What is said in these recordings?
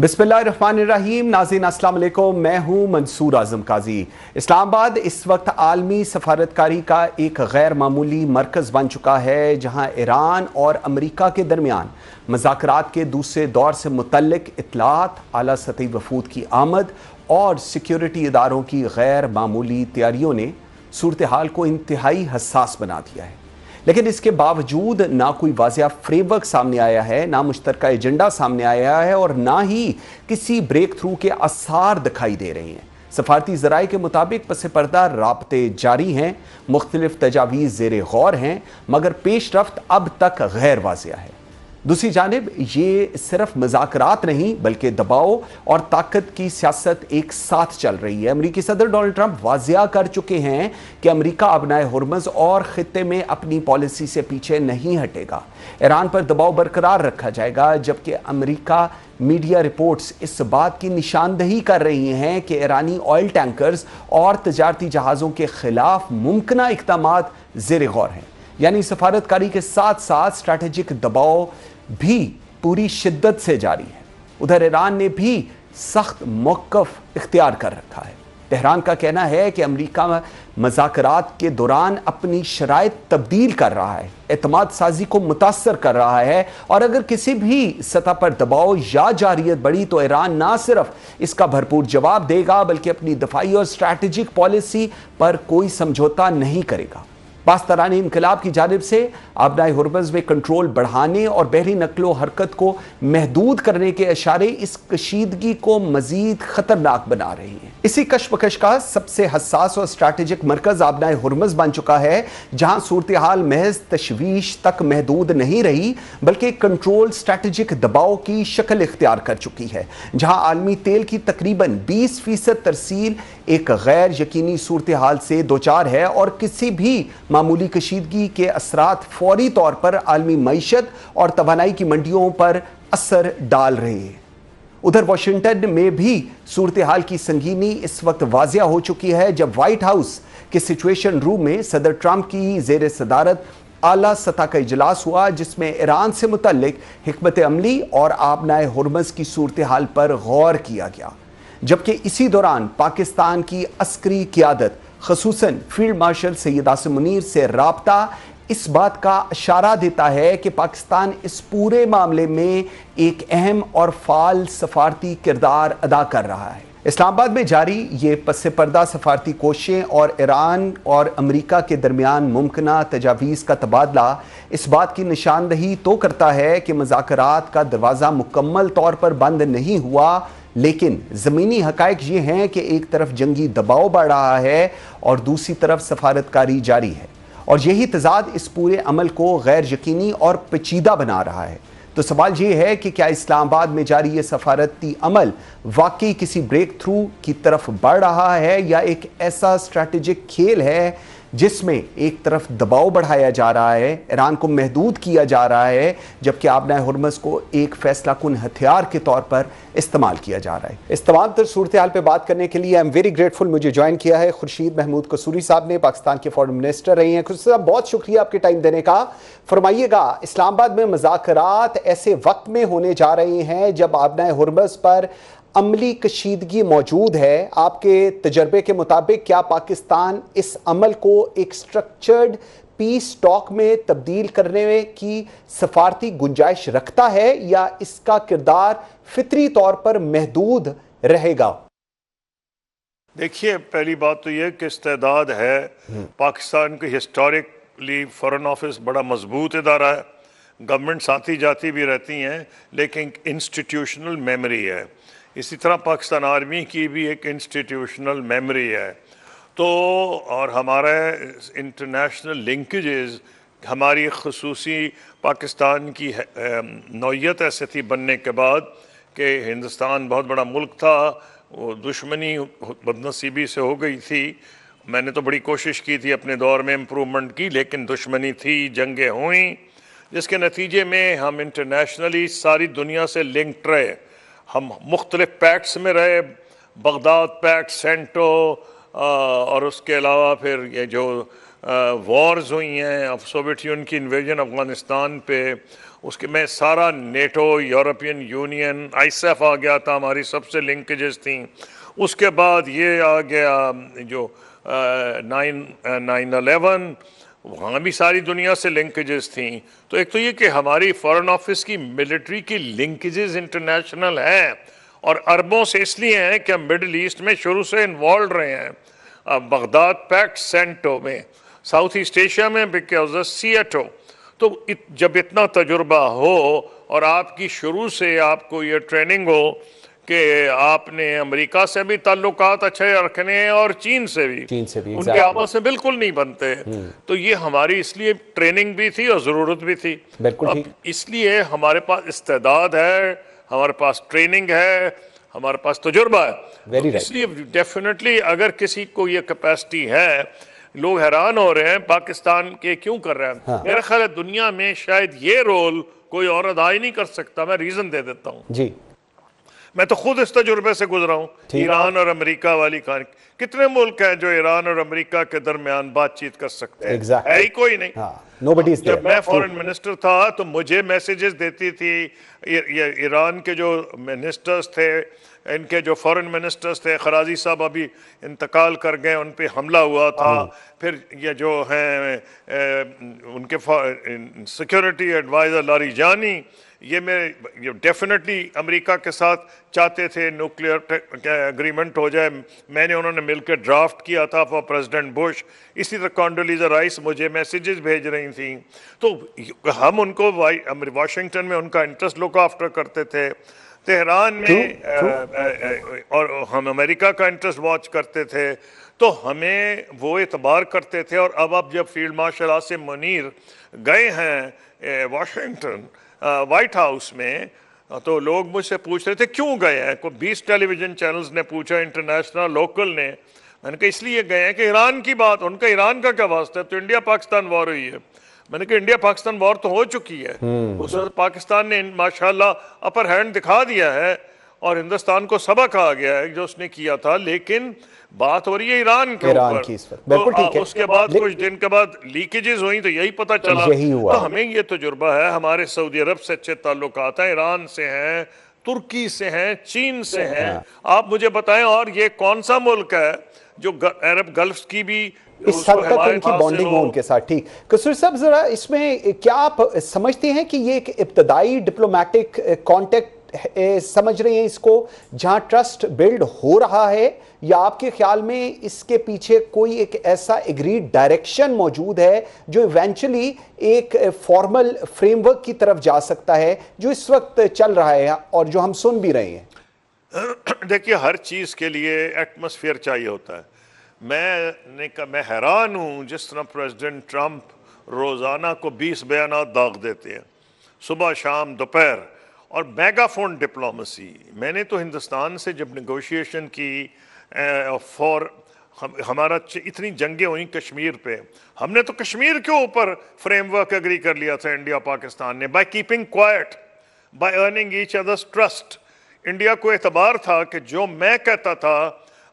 बिस्मिल्लाहिर्रहमानिर्रहीम। नाज़रीन अस्सलाम वालेकुम, मैं हूं मंसूर आजम काजी। इस्लामाबाद इस वक्त आलमी सफारतकारी का एक गैर मामूली मरकज़ बन चुका है, जहां ईरान और अमरीका के दरमियान मुज़ाकरात के दूसरे दौर से मुतल्लिक इत्तलात, आला सतही वफूद की आमद और सिक्योरिटी इदारों की गैर मामूली तैयारियों ने सूरत हाल को इंतहाई हसास बना दिया है। लेकिन इसके बावजूद ना कोई वाज़िया फ्रेमवर्क सामने आया है, ना मुश्तरका एजेंडा सामने आया है और ना ही किसी ब्रेक थ्रू के आसार दिखाई दे रहे हैं। सफारती ज़राए के मुताबिक पस पर्दा राब्ते जारी हैं, मुख्तलिफ तजावीज़ ज़ेर गौर हैं, मगर पेश रफ्त अब तक गैर वाज़िया है। दूसरी जानिब ये सिर्फ मुज़ाकरात नहीं बल्कि दबाव और ताकत की सियासत एक साथ चल रही है। अमरीकी सदर डोनाल्ड ट्रंप वाज़िया कर चुके हैं कि अमरीका अबनाए हुर्मुज़ और ख़ित्ते में अपनी पॉलिसी से पीछे नहीं हटेगा। ईरान पर दबाव बरकरार रखा जाएगा, जबकि अमरीका मीडिया रिपोर्ट्स इस बात की निशानदही कर रही हैं कि ईरानी ऑयल टैंकर्स और तजारती जहाज़ों के खिलाफ मुमकिना इक़दामात ज़ेर गौर हैं। यानी सफारतकारी के साथ साथ स्ट्रैटेजिक दबाव भी पूरी शिद्दत से जारी है। उधर ईरान ने भी सख्त मौक़िफ़ इख्तियार कर रखा है। तेहरान का कहना है कि अमरीका मुज़ाकरात के दौरान अपनी शराइत तब्दील कर रहा है, एतमाद साजी को मुतासर कर रहा है और अगर किसी भी सतह पर दबाव या जारियत बढ़ी तो ईरान ना सिर्फ इसका भरपूर जवाब देगा बल्कि अपनी दफाई और स्ट्रैटेजिक पॉलिसी पर कोई समझौता नहीं करेगा। पाकिस्तानी इनकलाब की जानिब से अबनाए हुर्मुज़ में कंट्रोल बढ़ाने और बहरी नकलो हरकत को महदूद करने के इशारे इस कशीदगी को मजीद खतरनाक बना रही हैं। इसी कशमकश का सबसे हसास और स्ट्रैटेजिक मरकज अबनाए हुर्मुज़ बन चुका है, जहां सूरत हाल महज तशवीश तक महदूद नहीं रही बल्कि कंट्रोल स्ट्रैटेजिक दबाव की शक्ल इख्तियार कर चुकी है। जहां आलमी तेल की तकरीबन 20% तरसील एक गैर यकीनी सूरत हाल से दो चार है और किसी भी मामूली कशीदगी के असरात फौरी तौर पर आलमी मईशत और तवानाई की मंडियों पर असर डाल रहे हैं। उधर वाशिंगटन में भी सूरत हाल की संगीनी इस वक्त वाजिया हो चुकी है, जब व्हाइट हाउस के सिचुएशन रूम में सदर ट्रंप की जेर सदारत आला सतह का इजलास हुआ, जिसमें ईरान से मुतल्लिक हिकमत अमली और आबनाए हुर्मुज़ की सूरत हाल पर गौर किया गया। जबकि इसी दौरान पाकिस्तान की अस्करी क़यादत ख़ुसूसन फील्ड मार्शल सैयद आसिम मुनीर से राब्ता इस बात का इशारा देता है कि पाकिस्तान इस पूरे मामले में एक अहम और फाल सफारती किरदार अदा कर रहा है। इस्लामाबाद में जारी ये पस पर्दा सफारती कोशिशें और ईरान और अमरीका के दरमियान मुमकिना तजावीज़ का तबादला इस बात की निशानदही तो करता है कि मुज़ाकरात का दरवाज़ा मुकम्मल तौर पर बंद नहीं हुआ, लेकिन ज़मीनी हक़ाइक़ ये हैं कि एक तरफ जंगी दबाव बढ़ रहा है और दूसरी तरफ सफारतकारी जारी है और यही तज़ाद इस पूरे अमल को गैर यकीनी और पेचीदा बना रहा है। तो सवाल ये है कि क्या इस्लामाबाद में जारी ये सफारती अमल वाकई किसी ब्रेक थ्रू की तरफ बढ़ रहा है या एक ऐसा स्ट्रैटेजिक खेल है जिसमें एक तरफ दबाव बढ़ाया जा रहा है, ईरान को महदूद किया जा रहा है, जबकि आबनाए हुर्मुज़ को एक फैसला कुन हथियार के तौर पर इस्तेमाल किया जा रहा है। इस तमाम तर सूरत हाल पर बात करने के लिए आई एम वेरी ग्रेटफुल, मुझे ज्वाइन किया है खुर्शीद महमूद कसूरी साहब ने, पाकिस्तान के फॉरेन मिनिस्टर रही हैं। खुर्शीद साहब, बहुत शुक्रिया आपके टाइम देने का। फरमाइएगा, इस्लामाबाद में मुज़ाकरात ऐसे वक्त में होने जा रहे हैं जब आबनाए हुर्मुज़ पर अमली कशीदगी मौजूद है। आपके तजर्बे के मुताबिक क्या पाकिस्तान इस अमल को एक स्ट्रक्चर्ड पीस टॉक में तब्दील करने की सफारती गुंजाइश रखता है या इसका किरदार फितरी तौर पर महदूद रहेगा? देखिए, पहली बात तो यह कि इस्तेदाद है। पाकिस्तान के हिस्टोरिकली फॉरेन ऑफिस बड़ा मजबूत इदारा है, गवर्नमेंट्स आती जाती भी रहती हैं, लेकिन इंस्टीट्यूशनल मेमोरी है। इसी तरह पाकिस्तान आर्मी की भी एक इंस्टीट्यूशनल मेमोरी है। तो और हमारे इंटरनेशनल लिंकेजेस, हमारी ख़ुसूसी पाकिस्तान की नौयत ऐसे थी बनने के बाद कि हिंदुस्तान बहुत बड़ा मुल्क था, वो दुश्मनी बदनसीबी से हो गई थी। मैंने तो बड़ी कोशिश की थी अपने दौर में इम्प्रूवमेंट की, लेकिन दुश्मनी थी, जंगें हुई, जिसके नतीजे में हम इंटरनेशनली सारी दुनिया से लिंक्ड रहे। हम मुख्तलिफ पैक्ट्स में रहे, बगदाद पैक्ट, सेंटो, और उसके अलावा फिर ये जो वॉर्स हुई हैं, अब सोवियत यूनियन की इन्वेजन अफगानिस्तान पे, उसके में सारा नेटो, यूरोपियन यूनियन, आईएसएफ आ गया था, हमारी सबसे लिंकेजेस थी। उसके बाद ये आ गया जो 9/11, वहाँ भी सारी दुनिया से लिंकेजेस थी। तो एक तो ये कि हमारी फॉरेन ऑफिस की मिलिट्री की लिंकेजेस इंटरनेशनल हैं, और अरबों से इसलिए हैं कि हम मिडिल ईस्ट में शुरू से इन्वॉल्व रहे हैं। बगदाद पैक्ट, सेंटो में, साउथ ईस्ट एशिया में बिकॉज ऑफ सिएटो। तो जब इतना तजुर्बा हो और आपकी शुरू से आपको ये ट्रेनिंग हो कि आपने अमेरिका से भी ताल्लुकात अच्छे रखने हैं और चीन से भी उनके आपस में बिल्कुल नहीं बनते। तो ये हमारी इसलिए ट्रेनिंग भी थी और ज़रूरत भी थी। बिल्कुल इसलिए हमारे पास इस्तेदाद है, हमारे पास ट्रेनिंग है, हमारे पास तजुर्बा है। तो इसलिए डेफिनेटली अगर किसी को ये कैपेसिटी है, लोग हैरान हो रहे हैं पाकिस्तान के क्यों कर रहे हैं। हाँ। मेरा ख्याल है दुनिया में शायद ये रोल कोई और अदा ही नहीं कर सकता। मैं रीजन दे देता हूँ जी। मैं तो खुद इस तजुर्बे से गुजरा हूँ। ईरान और अमेरिका वाली कहानी, कितने मुल्क हैं जो ईरान और अमेरिका के दरमियान बातचीत कर सकते हैं? है ही कोई नहीं। जब मैं फॉरेन मिनिस्टर था तो मुझे मैसेजेस देती थी ईरान के जो मिनिस्टर्स थे, इनके जो फॉरेन मिनिस्टर्स थे, खराजी साहब अभी इंतकाल कर गए, उन पे हमला हुआ था। फिर ये जो हैं उनके सिक्योरिटी एडवाइज़र लारीजानी, ये मेरे डेफिनेटली अमेरिका के साथ चाहते थे न्यूक्लियर एग्रीमेंट हो जाए। मैंने उन्होंने मिलकर ड्राफ्ट किया था फॉर प्रेसिडेंट बुश। इसी तरह कॉन्डोलीज़ा राइस मुझे मैसेजेस भेज रही थी। तो हम उनको वाशिंगटन में उनका इंटरेस्ट लुक आफ्टर करते थे, तेहरान में और हम अमेरिका का इंटरेस्ट वॉच करते थे। तो हमें वो एतबार करते थे। और अब जब फील्ड मार्शल आसिम मुनीर गए हैं वाशिंगटन वाइट हाउस में, तो लोग मुझसे पूछ रहे थे क्यों गए हैं। को 20 टेलीविजन चैनल्स ने पूछा, इंटरनेशनल, लोकल ने। मैंने कहा इसलिए गए हैं कि ईरान की बात। उनका ईरान का क्या वास्ता है? तो इंडिया पाकिस्तान वॉर हुई है। मैंने कहा इंडिया पाकिस्तान वॉर तो हो चुकी है, उस वक्त पाकिस्तान ने माशाल्लाह अपर हैंड दिखा दिया है और हिंदुस्तान को सबक आ गया है जो उसने किया था। लेकिन बात हो रही है ईरान के ऊपर। तो उसके बाद कुछ दिन के बाद लीकेजेस हुई तो यही पता चला। तो हमें ये तजुर्बा है, हमारे सऊदी अरब से अच्छे ताल्लुकात हैं, ईरान से हैं, तुर्की से हैं, चीन से हैं। आप मुझे बताएं और ये कौन सा मुल्क है जो अरब गल्फ की भी इस हद तक उनकी बॉन्डिंग हो उनके साथ? ठीक, कसूर साहब जरा इसमें क्या आप समझते हैं कि ये एक इब्तदाई डिप्लोमेटिक कॉन्टेक्ट समझ रहे हैं इसको, जहां ट्रस्ट बिल्ड हो रहा है, या आपके ख्याल में इसके पीछे कोई एक ऐसा एग्रीड डायरेक्शन मौजूद है जो इवेंचुअली एक फॉर्मल फ्रेमवर्क की तरफ जा सकता है, जो इस वक्त चल रहा है और जो हम सुन भी रहे हैं? देखिए, हर चीज के लिए एटमॉस्फेयर चाहिए होता है। मैं हैरान हूं जिस तरह प्रेसिडेंट ट्रंप रोजाना को 20 बयानात दाग देते हैं, सुबह शाम दोपहर, और मेगाफोन डिप्लोमेसी। मैंने तो हिंदुस्तान से जब नेगोशिएशन की फॉर हमारा इतनी जंगें हुई कश्मीर पे, हमने तो कश्मीर के ऊपर फ्रेमवर्क एग्री कर लिया था इंडिया पाकिस्तान ने, by keeping quiet, by earning each others trust. India को एतबार था कि जो मैं कहता था,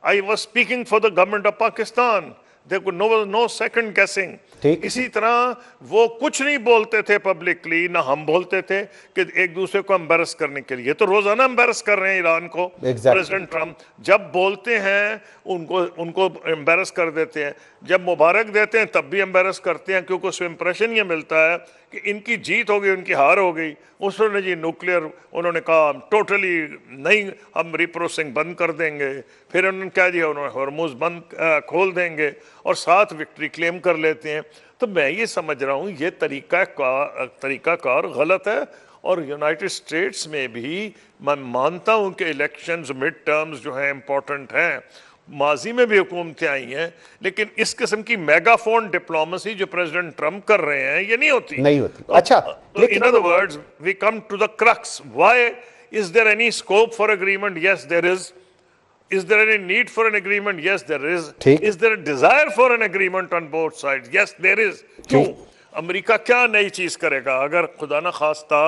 I was speaking for the government of Pakistan, there could no second guessing. इसी तरह वो कुछ नहीं बोलते थे पब्लिकली, ना हम बोलते थे कि एक दूसरे को एम्बेरस करने के लिए। तो रोजाना एम्बेरस कर रहे हैं ईरान को। प्रेसिडेंट ट्रंप जब बोलते हैं उनको एम्बेरस कर देते हैं, जब मुबारक देते हैं तब भी एम्बेरस करते हैं, क्योंकि उसमें इंप्रेशन ये मिलता है कि इनकी जीत हो गई, उनकी हार हो गई। उसने जी न्यूक्लियर, उन्होंने कहा टोटली नहीं, हम रिप्रोसेसिंग बंद कर देंगे। फिर उन्होंने कह दिया उन्होंने हॉर्मुज़ बंद खोल देंगे, और साथ विक्ट्री क्लेम कर लेते हैं। तो मैं ये समझ रहा हूँ ये तरीकाकार गलत है। और यूनाइटेड स्टेट्स में भी मैं मानता हूँ कि इलेक्शंस, मिड टर्म्स जो हैं इम्पोर्टेंट हैं, माजी में भी हुकूमतें आई हैं, लेकिन इस किस्म की मेगाफोन डिप्लोमेसी जो प्रेसिडेंट ट्रंप कर रहे हैं ये नहीं होती। अच्छा, तो in other words we come to the crux, why is there any scope for agreement? Yes there is. Is there any need for an agreement? Yes, there is. Is there a desire for an agreement on both sides? Yes, there is. क्यों? America क्या नई चीज करेगा? अगर खुदा ना खास्ता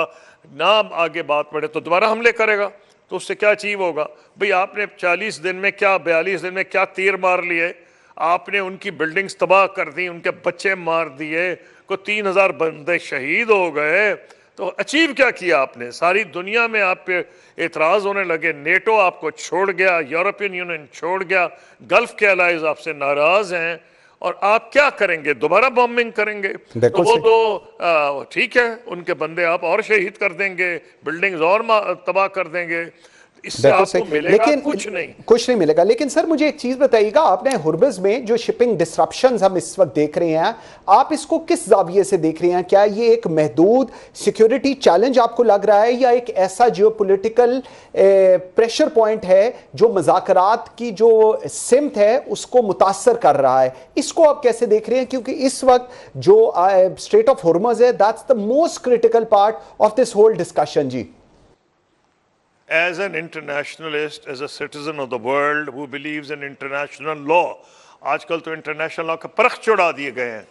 ना आगे बात बढ़े तो दोबारा हमले करेगा, तो उससे क्या अचीव होगा? भाई आपने 40 दिन में क्या, 42 दिन में क्या तीर मार लिए? आपने उनकी बिल्डिंग्स तबाह कर दी, उनके बच्चे मार दिए, को 3000 बंदे शहीद हो गए, तो अचीव क्या किया आपने? सारी दुनिया में आप पे एतराज होने लगे, नेटो आपको छोड़ गया, यूरोपियन यूनियन छोड़ गया, गल्फ के अलाइज आपसे नाराज हैं, और आप क्या करेंगे? दोबारा बॉम्बिंग करेंगे? तो वो तो ठीक है, उनके बंदे आप और शहीद कर देंगे, बिल्डिंग्स और तबाह कर देंगे, इससे आपको मिलेगा लेकिन कुछ नहीं मिलेगा। लेकिन सर मुझे एक चीज बताइएगा, आपने हुर्मुज़ में जो शिपिंग डिसरप्शंस हम इस वक्त देख रहे हैं, आप इसको किस जाविये से देख रहे हैं? क्या ये एक महदूद सिक्योरिटी चैलेंज आपको लग रहा है, या एक ऐसा जियोपॉलिटिकल प्रेशर पॉइंट है जो मज़ाकरात की जो सिमत है उसको मुतासर कर रहा है? इसको आप कैसे देख रहे हैं? क्योंकि इस वक्त जो स्ट्रेट ऑफ हुर्मुज़ है, that's the most critical part of this whole discussion. जी, as an internationalist, as a citizen of the world who believes in international law, आजकल तो इंटरनेशनल लॉ के परख चढ़ा दिए गए हैं।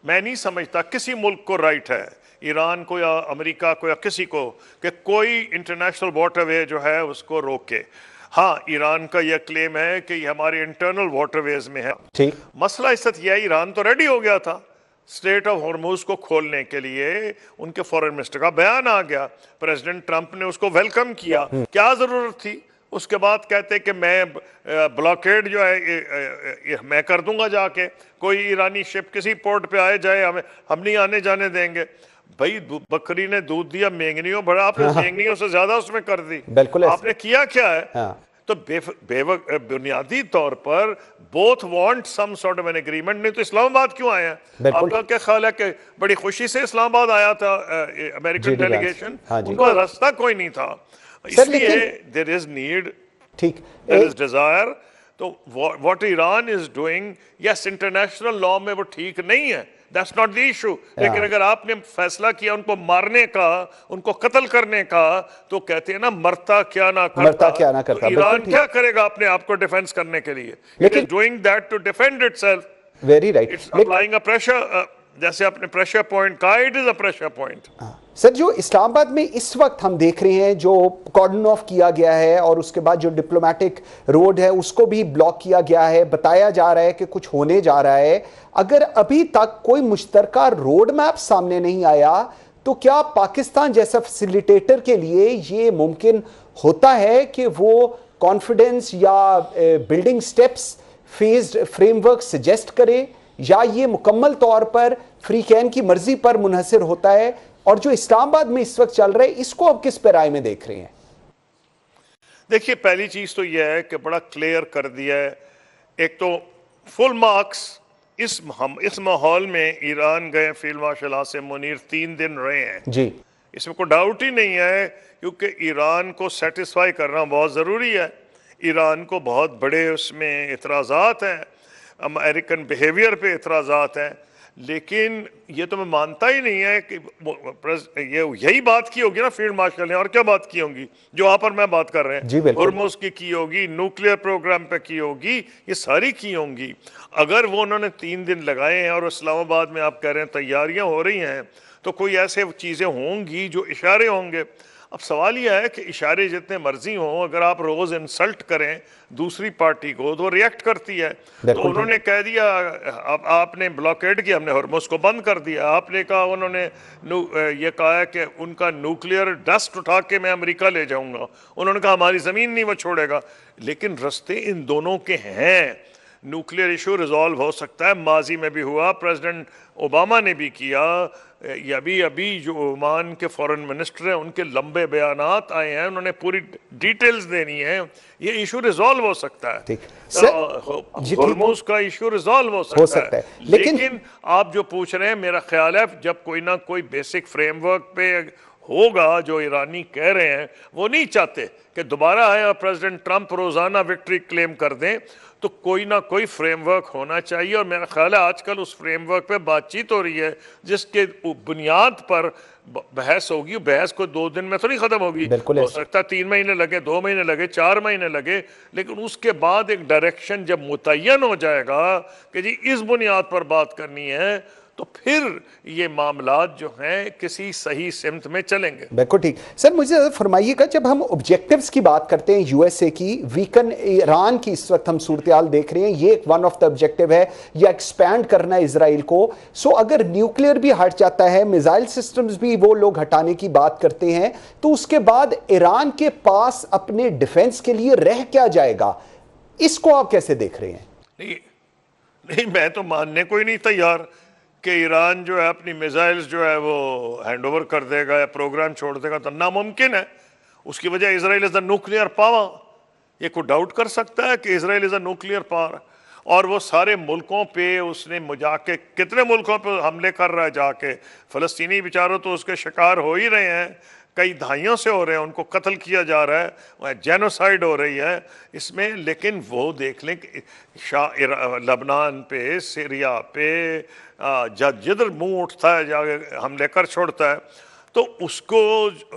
मैं नहीं समझता किसी मुल्क को राइट है, ईरान को या अमेरिका को या किसी को, कि कोई इंटरनेशनल वाटरवे जो है उसको रोके। हाँ, ईरान का यह क्लेम है कि ये हमारे इंटरनल वाटरवेज में है। ठीक, मसला इस वक्त यह, ईरान तो रेडी हो गया था स्ट्रेट ऑफ हॉर्मुज़ को खोलने के लिए, उनके फॉरेन मिनिस्टर का बयान आ गया, प्रेसिडेंट ट्रंप ने उसको वेलकम किया, क्या जरूरत थी? उसके बाद कहते कि मैं ब्लॉकेड जो है मैं कर दूंगा, जाके कोई ईरानी शिप किसी पोर्ट पे आए जाए, हम नहीं आने जाने देंगे। भाई बकरी ने दूध दिया मेंगनियों भरा, आपने मेंगनियों से ज्यादा उसमें कर दी। बिल्कुल, आपने किया क्या है? हाँ। तो बुनियादी तौर पर both want some sort of an agreement, नहीं तो इस्लामाबाद क्यों आए हैं? आपका क्या ख्याल है कि बड़ी खुशी से इस्लामाबाद आया था अमेरिकन डेलीगेशन? उनका रास्ता कोई नहीं था, इसलिए देयर इज नीड, ठीक, देयर इज डिजायर। तो what Iran is doing, yes international law में वो ठीक नहीं है, दैट्स नॉट द इशू, लेकिन अगर आपने फैसला किया उनको मारने का, उनको कत्ल करने का, तो कहते हैं ना मरता क्या ना करता, तो ईरान क्या करेगा अपने आप को डिफेंस करने के लिए? It is doing that to defend itself. Very right, it's applying a pressure, जैसे आपने प्रेशर पॉइंट कहा, it is a pressure point. Sir, जो इस्लामाबाद में इस वक्त हम देख रहे हैं, जो कॉर्डन ऑफ किया गया है और उसके बाद जो डिप्लोमेटिक रोड है उसको भी ब्लॉक किया गया है, बताया जा रहा है कि कुछ होने जा रहा है। अगर अभी तक कोई मुश्तरका रोड मैप सामने नहीं आया, तो क्या पाकिस्तान जैसा फैसिलिटेटर के लिए ये मुमकिन होता है कि वो कॉन्फिडेंस या building steps phased framework suggest करे, या ये मुकम्मल तौर पर फ्री कैन की मर्जी पर मुनहसर होता है? और जो इस्लामाबाद में इस वक्त चल रहा है, इसको आप किस पैराए में देख रहे हैं? देखिए, पहली चीज तो यह है कि बड़ा क्लियर कर दिया है, एक तो फुल मार्क्स इस माहौल में ईरान गए फील्ड मार्शल आसिम मुनीर 3 दिन रहे हैं जी, इसमें कोई डाउट ही नहीं है, क्योंकि ईरान को सेटिस्फाई करना बहुत ज़रूरी है। ईरान को बहुत बड़े उसमें इतराज़ात हैं, अमेरिकन बिहेवियर पे इतराज़ात हैं, लेकिन ये तो मैं मानता ही नहीं है कि ये यही बात की होगी ना फील्ड मार्शल ने, और क्या बात की होगी जो वहाँ पर मैं बात कर रहे हैं, हुर्मुज़ की होगी, न्यूक्लियर प्रोग्राम पे की होगी, ये सारी की होंगी। अगर वो उन्होंने 3 दिन लगाए हैं और इस्लामाबाद में आप कह रहे हैं तैयारियां हो रही हैं, तो कोई ऐसे चीज़ें होंगी जो इशारे होंगे। अब सवाल यह है कि इशारे जितने मर्जी हों, अगर आप रोज़ इंसल्ट करें दूसरी पार्टी को तो रिएक्ट करती है। तो उन्होंने कह दिया, आपने ब्लॉकेड किया, हमने हुर्मुज़ को बंद कर दिया। आपने कहा, उन्होंने ये कहा है कि उनका न्यूक्लियर डस्ट उठा के मैं अमेरिका ले जाऊंगा। उन्होंने कहा हमारी ज़मीन नहीं वो छोड़ेगा। लेकिन रास्ते इन दोनों के हैं, न्यूक्लियर इशू रिजॉल्व हो सकता है, माजी में भी हुआ, प्रेसिडेंट ओबामा ने भी किया, अभी जो ओमान के फॉरेन मिनिस्टर हैं उनके लंबे बयानात आए हैं, उन्होंने पूरी डिटेल्स देनी है, ये इशू रिजॉल्व हो सकता है, हुर्मुज़ का इशू रिजॉल्व हो सकता है। लेकिन आप जो पूछ रहे हैं, मेरा ख्याल है जब कोई ना कोई बेसिक फ्रेमवर्क पे होगा, जो ईरानी कह रहे हैं, वो नहीं चाहते कि दोबारा आए और प्रेसिडेंट ट्रंप रोजाना विक्ट्री क्लेम कर दें, तो कोई ना कोई फ्रेमवर्क होना चाहिए। और मेरा ख्याल है आजकल उस फ्रेमवर्क पे बातचीत हो रही है, जिसके बुनियाद पर बहस होगी। बहस को 2 दिन में तो नहीं खत्म होगी, हो सकता है 3 महीने लगे, 2 महीने लगे, 4 महीने लगे, लेकिन उसके बाद एक डायरेक्शन जब मुतय्यन हो जाएगा कि जी इस बुनियाद पर बात करनी है, तो फिर ये मामलात जो हैं किसी सही सिमत में चलेंगे। बिल्कुल ठीक। सर मुझे फरमाइएगा, जब हम ऑब्जेक्टिव्स की बात करते हैं यूएसए की, वीकन ईरान की इस वक्त हम सूरत-ए-हाल देख रहे हैं, ये एक वन ऑफ द ऑब्जेक्टिव है, या एक्सपैंड करना है इसराइल को। सो अगर न्यूक्लियर भी हट जाता है, मिसाइल सिस्टम्स भी वो लोग हटाने की बात करते हैं, तो उसके बाद ईरान के पास अपने डिफेंस के लिए रह क्या जाएगा? इसको आप कैसे देख रहे हैं? नहीं, मैं तो मानने को ही नहीं तैयार कि ईरान जो है अपनी मिसाइल्स जो है वो हैंड ओवर कर देगा या प्रोग्राम छोड़ देगा, तो नामुमकिन है। उसकी वजह Israel is a nuclear power. ये कोई डाउट कर सकता है कि Israel is a nuclear power? और वो सारे मुल्कों पे उसने जाके कितने मुल्कों पे हमले कर रहा है जाके। फ़लस्तीनी बेचारों तो उसके शिकार हो ही रहे हैं, कई दहाइयों से हो रहे हैं, उनको कत्ल किया जा रहा है, वह जेनोसाइड हो रही है इसमें। लेकिन वो देख लें कि लबनान पे, सीरिया पे जिधर मुंह उठता है जाके हमले कर छोड़ता है। तो उसको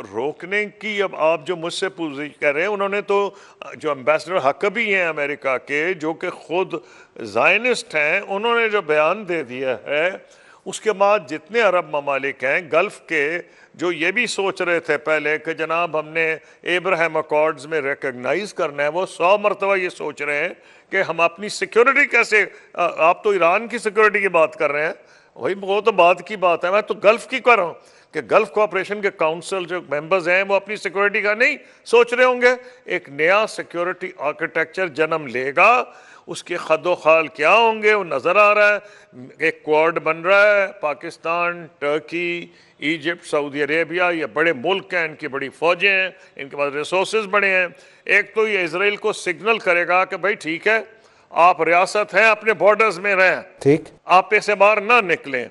रोकने की अब आप जो मुझसे पूछ कह रहे हैं, उन्होंने तो जो एम्बेसडर हकबी हैं अमेरिका के, जो कि खुद ज़ायनिस्ट हैं, उन्होंने जो बयान दे दिया है, उसके बाद जितने अरब ममालिक हैं गल्फ़ के, जो ये भी सोच रहे थे पहले कि जनाब हमने एब्राहम अकॉर्ड्स में रिकग्नाइज़ करना है, वो 100 मरतबा ये सोच रहे हैं कि हम अपनी सिक्योरिटी कैसे, आप तो ईरान की सिक्योरिटी की बात कर रहे हैं, वही वो तो बात की बात है, मैं तो गल्फ़ की कर रहा हूँ कि गल्फ़ कोऑपरेशन के काउंसिल जो मेंबर्स हैं वो अपनी सिक्योरिटी का नहीं सोच रहे होंगे। एक नया सिक्योरिटी आर्किटेक्चर जन्म लेगा, उसके खदोखाल क्या होंगे वो नज़र आ रहा है। एक क्वाड बन रहा है, Pakistan, Turkey, Egypt, Saudi Arabia, ये बड़े मुल्क हैं, इनकी बड़ी फ़ौजें हैं, इनके पास रिसोर्सेज बड़े हैं। एक तो ये इसराइल को सिग्नल करेगा कि भाई ठीक है, आप रियासत हैं, अपने बॉर्डर्स में रहें, ठीक, आप ऐसे बाहर ना निकलें।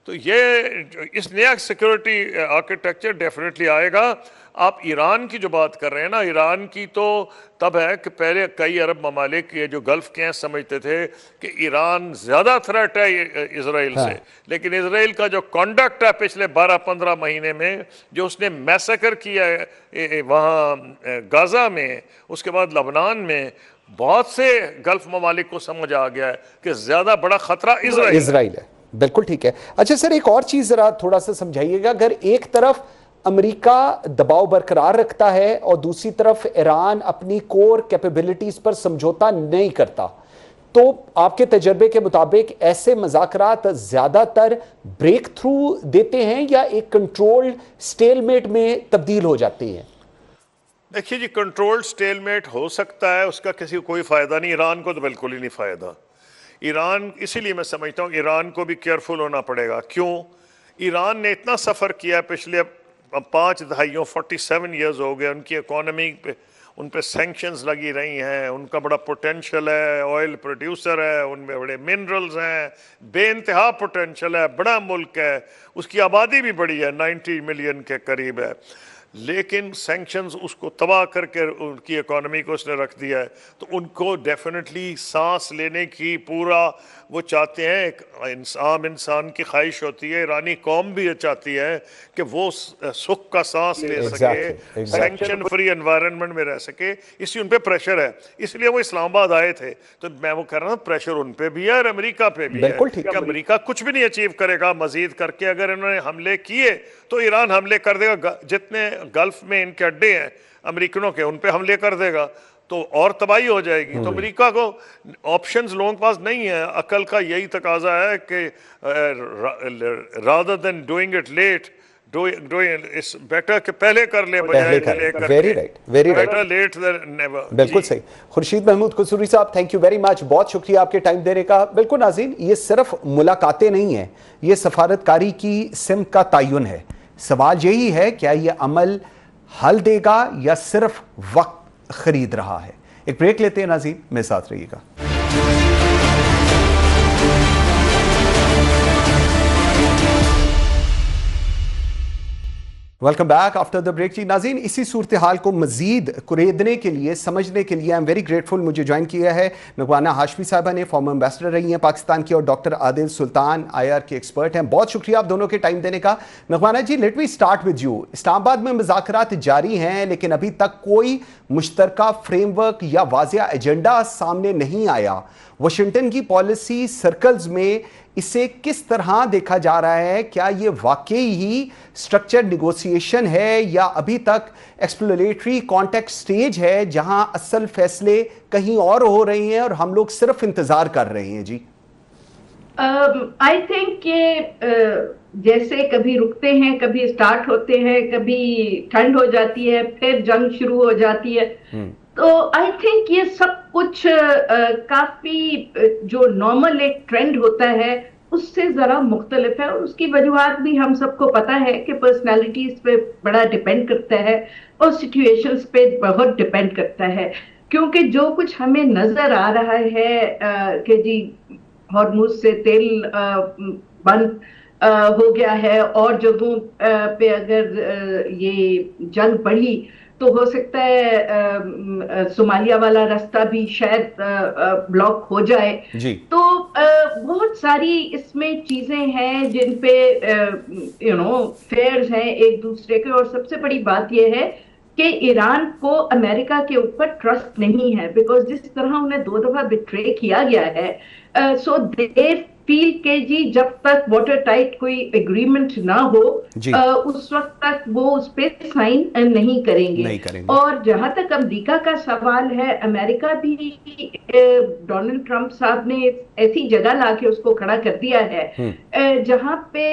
तो ये इस नया सिक्योरिटी आर्किटेक्चर डेफिनेटली आएगा। आप ईरान की जो बात कर रहे हैं ना, ईरान की तो तब है कि पहले कई अरब ममालिक ये जो गल्फ़ के हैं समझते थे कि ईरान ज़्यादा थ्रेट है इसराइल से, लेकिन इसराइल का जो कॉन्डक्ट है पिछले 12-15 महीने में, जो उसने मैसेकर किया है वहाँ गाज़ा में, उसके बाद लबनान में, बहुत से गल्फ़ ममालिक को समझ आ गया है कि ज़्यादा बड़ा ख़तरा इसराइल है। बिल्कुल ठीक है। अच्छा सर, एक और चीज़ ज़रा थोड़ा सा समझाइएगा। अगर एक तरफ अमेरिका दबाव बरकरार रखता है और दूसरी तरफ ईरान अपनी कोर कैपेबिलिटीज पर समझौता नहीं करता, तो आपके तजर्बे के मुताबिक ऐसे मुज़ाकरात ज़्यादातर ब्रेक थ्रू देते हैं या एक कंट्रोल्ड स्टेलमेट में तब्दील हो जाती हैं? देखिए जी, कंट्रोल्ड स्टेलमेट हो सकता है, उसका किसी को कोई फ़ायदा नहीं, ईरान को तो बिल्कुल ही नहीं फ़ायदा। ईरान, इसीलिए मैं समझता हूँ ईरान को भी केयरफुल होना पड़ेगा। क्यों? ईरान ने इतना सफ़र किया पिछले 5 दहाइयों, 47 ईयर्स हो गए, उनकी इकोनॉमी पे उन पे सैंक्शंस लगी रही हैं, उनका बड़ा पोटेंशियल है, ऑयल प्रोड्यूसर है, उनमें बड़े मिनरल्स हैं, बेइंतहा पोटेंशियल है, बड़ा मुल्क है, उसकी आबादी भी बड़ी है, 90 मिलियन के करीब है। लेकिन सैंक्शंस उसको तबाह करके उनकी इकोनॉमी को उसने रख दिया है। तो उनको डेफिनेटली सांस लेने की पूरा वो चाहते हैं, एक आम इंसान की ख्वाहिश होती है, ईरानी कौम भी ये चाहती है कि वो सुख का सांस ले सके, सैंक्शन फ्री एनवायरनमेंट में रह सके, इसलिए उन पे प्रेशर है। इसलिए वो इस्लामाबाद आए थे। तो मैं वो कह रहा हूँ प्रेशर उन पे भी है और अमेरिका पे भी है कि अमेरिका कुछ भी नहीं अचीव करेगा मजीद करके। अगर इन्होंने हमले किए तो ईरान हमले कर देगा, जितने गल्फ में इनके अड्डे हैं अमेरिकनों के, उन पे हमले कर देगा, तो और तबाही हो जाएगी। तो अमेरिका को ऑप्शंस लोगों के पास नहीं है। अकल का यही तकाजा है कि rather than doing it late, doing it's better कि पहले कर ले बजाय डिले करके। Very right, very right, better late than never. बिल्कुल सही। खुर्शीद महमूद कसूरी साहब, थैंक यू वेरी मच, बहुत शुक्रिया आपके टाइम देने का। बिल्कुल नाज़रीन, ये सिर्फ मुलाकातें नहीं है, ये सफारतकारी की सिमत का तयन है। सवाल यही है, क्या यह अमल हल देगा या सिर्फ वक्त खरीद रहा है? एक ब्रेक लेते हैं नाज़रीन, मेरे साथ रहिएगा। Welcome back after the break. जी नाज़रीन, इसी सूरत हाल को मजीद कुरेदने के लिए, समझने के लिए आई एम वेरी ग्रेटफुल, मुझे ज्वाइन किया है नगवाना हाशमी साहबा ने, फॉर्मर एम्बेसडर रही हैं पाकिस्तान की, और डॉक्टर आदिल सुल्तान IR के एक्सपर्ट हैं। बहुत शुक्रिया आप दोनों के टाइम देने का। Nagwana ji, let me start with you. Islamabad में मुज़ाकरात जारी हैं, लेकिन अभी तक कोई मुश्तरका फ्रेमवर्क या वाज़ेह एजेंडा सामने नहीं आया। वाशिंगटन की पॉलिसी सर्कल्स में इसे किस तरह देखा जा रहा है? क्या ये वाकई ही स्ट्रक्चर्ड निगोशिएशन है या अभी तक एक्सप्लोरेटरी कॉन्टेक्ट स्टेज है जहां असल फैसले कहीं और हो रहे हैं और हम लोग सिर्फ इंतजार कर रहे हैं? जी, आई थिंक ये जैसे कभी रुकते हैं, कभी स्टार्ट होते हैं, कभी ठंड हो जाती है, फिर जंग शुरू हो जाती है। तो आई थिंक ये सब कुछ काफी जो नॉर्मल एक ट्रेंड होता है उससे जरा मुख्तलिफ है, और उसकी वजूहत भी हम सबको पता है कि पर्सनालिटीज पे बड़ा डिपेंड करता है और सिचुएशंस पे बहुत डिपेंड करता है। क्योंकि जो कुछ हमें नजर आ रहा है कि जी हॉर्मुज़ से तेल बंद हो गया है और जगहों पे अगर ये जंग बढ़ी तो हो सकता है सोमालिया वाला रास्ता भी शायद ब्लॉक हो जाए जी। तो बहुत सारी इसमें चीजें हैं जिन पे फेयर्स हैं एक दूसरे के। और सबसे बड़ी बात यह है कि ईरान को अमेरिका के ऊपर ट्रस्ट नहीं है, बिकॉज जिस तरह उन्हें 2 दफा बिट्रे किया गया है, सो दे फील के जी जब तक वाटर टाइट कोई एग्रीमेंट ना हो उस वक्त तक वो उस पर साइन नहीं करेंगे। और जहां तक अमेरिका का सवाल है, अमेरिका भी डोनाल्ड ट्रंप साहब ने ऐसी जगह लाके उसको खड़ा कर दिया है जहां पे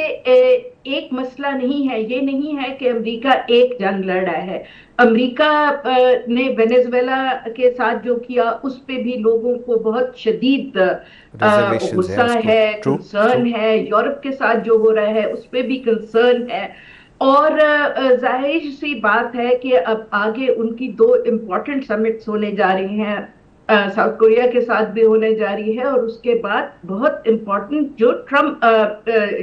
एक मसला नहीं है, ये नहीं है कि अमेरिका एक जंग लड़ रहा है। अमेरिका ने वेनेजुएला के साथ जो किया उस पे भी लोगों को बहुत शदीद गुस्सा है, कंसर्न है। यूरोप के साथ जो हो रहा है उस पे भी कंसर्न है। और जाहिर सी बात है कि अब आगे उनकी 2 इम्पोर्टेंट समिट्स होने जा रही हैं, साउथ कोरिया के साथ भी होने जा रही है और उसके बाद बहुत इम्पोर्टेंट जो ट्रम्प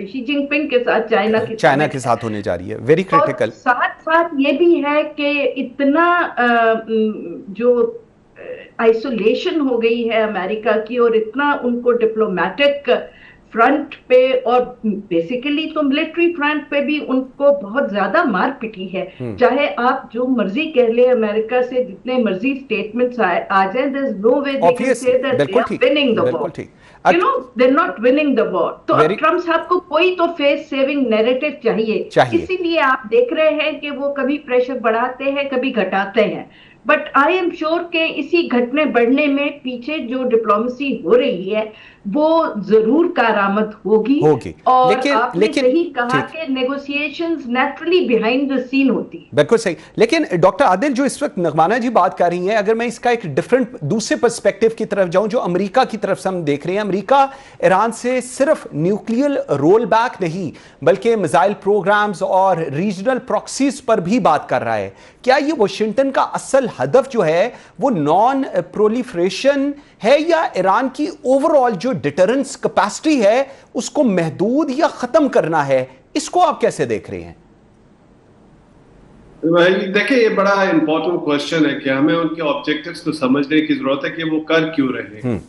शी जिनपिंग के साथ चाइना के साथ होने जा रही है, वेरी क्रिटिकल। साथ साथ ये भी है कि इतना जो आइसोलेशन हो गई है अमेरिका की और इतना उनको डिप्लोमेटिक फ्रंट पे और बेसिकली तो मिलिट्री फ्रंट पे भी उनको बहुत ज्यादा मार पिटी है। चाहे आप जो मर्जी कह ले, अमेरिका से जितने मर्जी स्टेटमेंट्स आ जाए, there is no way they can say that they are winning the war, you know they are not winning the war. तो अब ट्रम्प साहब को कोई तो फेस सेविंग नैरेटिव चाहिए। इसीलिए आप देख रहे हैं कि वो कभी प्रेशर बढ़ाते हैं, कभी घटाते हैं। बट आई एम श्योर के इसी घटने बढ़ने में पीछे जो डिप्लोमेसी हो रही है वो जरूर कारामद होगी। और आपने सही कहा कि negotiations naturally behind the scene होती है। बिल्कुल सही। लेकिन डॉक्टर आदिल, जो इस वक्त नगमाना जी बात कर रही हैं, अगर मैं इसका एक डिफरेंट दूसरे पर्सपेक्टिव की तरफ जाऊं, जो अमेरिका की तरफ से हम देख रहे हैं, अमेरिका ईरान से सिर्फ न्यूक्लियर रोल बैक नहीं बल्कि मिसाइल प्रोग्राम्स और रीजनल प्रॉक्सीज पर भी बात कर रहा है। क्या ये वाशिंगटन का असल हदफ जो है वो नॉन प्रोलिफरेशन है या ईरान की ओवरऑल जो डिटरेंस कैपेसिटी है उसको महदूद या खत्म करना है? इसको आप कैसे देख रहे हैं? देखिए, ये बड़ा इंपॉर्टेंट क्वेश्चन है कि हमें उनके ऑब्जेक्टिव्स को समझने की जरूरत है कि वो कर क्यों रहे हैं।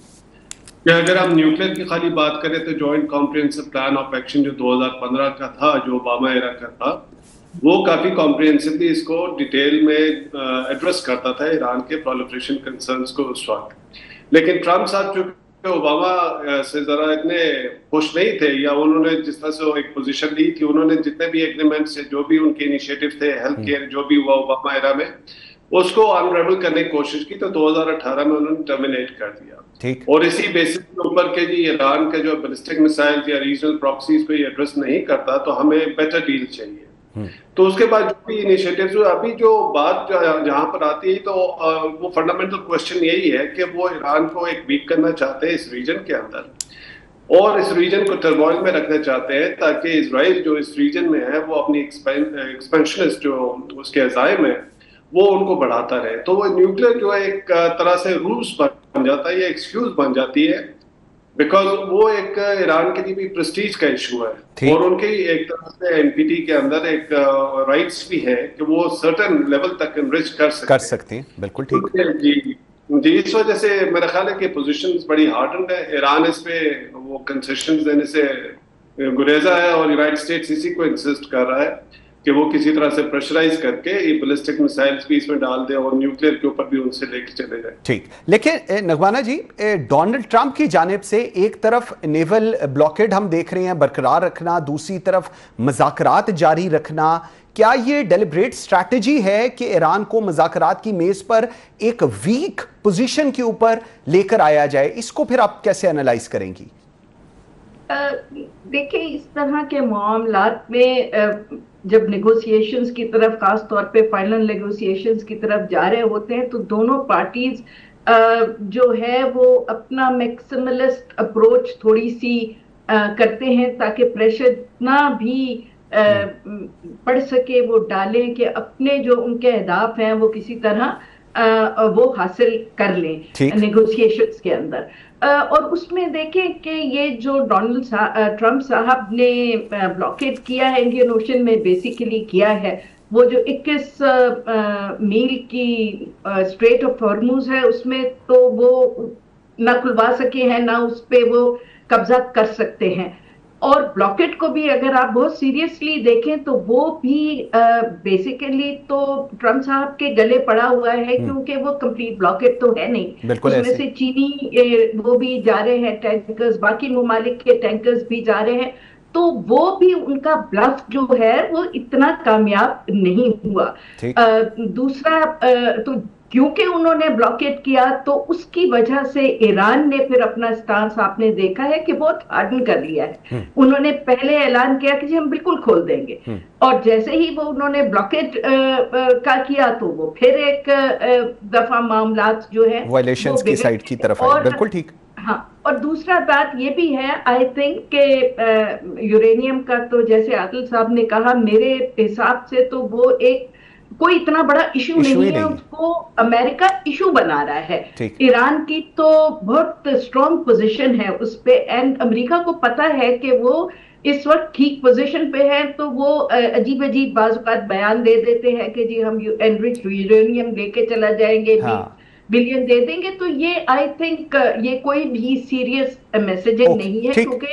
कि अगर हम न्यूक्लियर की खाली बात करें तो joint comprehensive plan of action जो 2015 का था, जो ओबामा एरा का था, वो काफी कॉम्प्रिहेंसिवली इसको डिटेल में एड्रेस करता था ईरान के प्रोलिफरेशन कंसर्न्स को उस वक्त। लेकिन ट्रम्प साहब चूंकि ओबामा से जरा इतने खुश नहीं थे, या उन्होंने जिस तरह से एक पोजीशन ली थी, उन्होंने जितने भी एग्रीमेंट से जो भी उनके इनिशिएटिव थे, हेल्थ केयर जो भी हुआ ओबामा एरा में, उसको अनरेबल करने की कोशिश की, तो 2018 में उन्होंने टर्मिनेट कर दिया। और इसी बेसिस के ऊपर के जी ईरान के जो बैलिस्टिक मिसाइल या रीजनल प्रॉक्सीज को ये एड्रेस नहीं करता तो हमें बेटर डील चाहिए। तो उसके बाद जो भी इनिशिएटिव्स हुए, अभी जो बात जहां पर आती है तो वो फंडामेंटल क्वेश्चन यही है कि वो ईरान को एक वीक करना चाहते हैं इस रीजन के अंदर और इस रीजन को टर्मोइल में रखना चाहते हैं ताकि इजराइल जो इस रीजन में है वो अपनी एक्सपेंशनिस्ट जो उसके अज़ाइम है वो उनको बढ़ाता रहे। तो वो न्यूक्लियर जो है एक तरह से रूल्स बन जाता है या एक्सक्यूज बन जाती है, बिकॉज वो एक ईरान के लिए भी प्रेस्टीज का इशू है और उनके एक तरह से एनपीटी के अंदर एक राइट्स भी है कि वो सर्टेन लेवल तक एनरिच कर सकते हैं। बिल्कुल ठीक जी। इस वजह से मेरा ख्याल है कि पोजीशंस बड़ी हार्डन है। ईरान इस पे वो कंसेशंस देने से गुरेजा है और यूनाइटेड स्टेट्स इसी को इंसिस्ट कर रहा है। कि वो किसी तरह से प्रेशराइज करके ये बैलिस्टिक मिसाइल्स भी इसमें डाल दे और न्यूक्लियर के ऊपर भी उनसे लेके चले जाए। ठीक, लेकिन नगवाना जी, डोनाल्ड ट्रंप की जानिब से एक तरफ नेवल ब्लॉकेड हम देख रहे हैं बरकरार रखना, दूसरी तरफ मज़ाकरात जारी रखना, क्या ये डेलिब्रेट स्ट्रैटेजी है कि ईरान को मज़ाकरात की मेज पर एक वीक पोजीशन के ऊपर लेकर आया जाए? इसको फिर आप कैसे एनालाइज करेंगी? देखिए, इस तरह के मामलात में जब नेगोशिएशंस की तरफ, खास तौर पे फाइनल नेगोशिएशंस की तरफ जा रहे होते हैं, तो दोनों पार्टीज जो है वो अपना मैक्सिमलिस्ट अप्रोच थोड़ी सी करते हैं ताकि प्रेशर इतना भी पड़ सके वो डालें कि अपने जो उनके अहदाफ हैं वो किसी तरह वो हासिल कर लें नेगोशिएशंस के अंदर। और उसमें देखें कि ये जो डोनाल्ड ट्रंप साहब ने ब्लॉकेट किया है इंडियन ओशन में, बेसिकली किया है वो जो 21 मील की स्ट्रेट ऑफ हॉर्मुज है, उसमें तो वो ना खुलवा सके हैं ना उस पे वो कब्जा कर सकते हैं। और ब्लॉकेट को भी अगर आप बहुत सीरियसली देखें तो वो भी बेसिकली तो ट्रंप साहब के गले पड़ा हुआ है, क्योंकि वो कंप्लीट ब्लॉकेट तो है नहीं। उसमें से चीनी वो भी जा रहे हैं टैंकर्स, बाकी ममालिक के टैंकर्स भी जा रहे हैं, तो वो भी उनका ब्लफ जो है वो इतना कामयाब नहीं हुआ। दूसरा तो क्योंकि उन्होंने ब्लॉकेट किया तो उसकी वजह से ईरान ने फिर अपना स्टांस आपने देखा है कि बहुत हार्डन कर लिया है। उन्होंने पहले ऐलान किया कि जी हम बिल्कुल खोल देंगे, और जैसे ही वो उन्होंने ब्लॉकेट का किया तो वो फिर एक दफा मामलात जो है वायलेशंस की साइड की तरफ आए। बिल्कुल ठीक। हाँ, और दूसरा बात ये भी है, आई थिंक के यूरेनियम का तो जैसे आदिल साहब ने कहा, मेरे हिसाब से तो वो एक कोई इतना बड़ा इशू नहीं है, उसको अमेरिका इशू बना रहा है। ईरान की तो बहुत स्ट्रॉन्ग पोजीशन है उस पे, एंड अमेरिका को पता है कि वो इस वक्त ठीक पोजीशन पे है, तो वो अजीब अजीब बाज़ बयान दे देते हैं कि जी हम एनरिच्ड यूरेनियम लेके चला जाएंगे, बिलियन दे देंगे। तो ये आई थिंक ये कोई भी सीरियस मैसेजिंग नहीं है, क्योंकि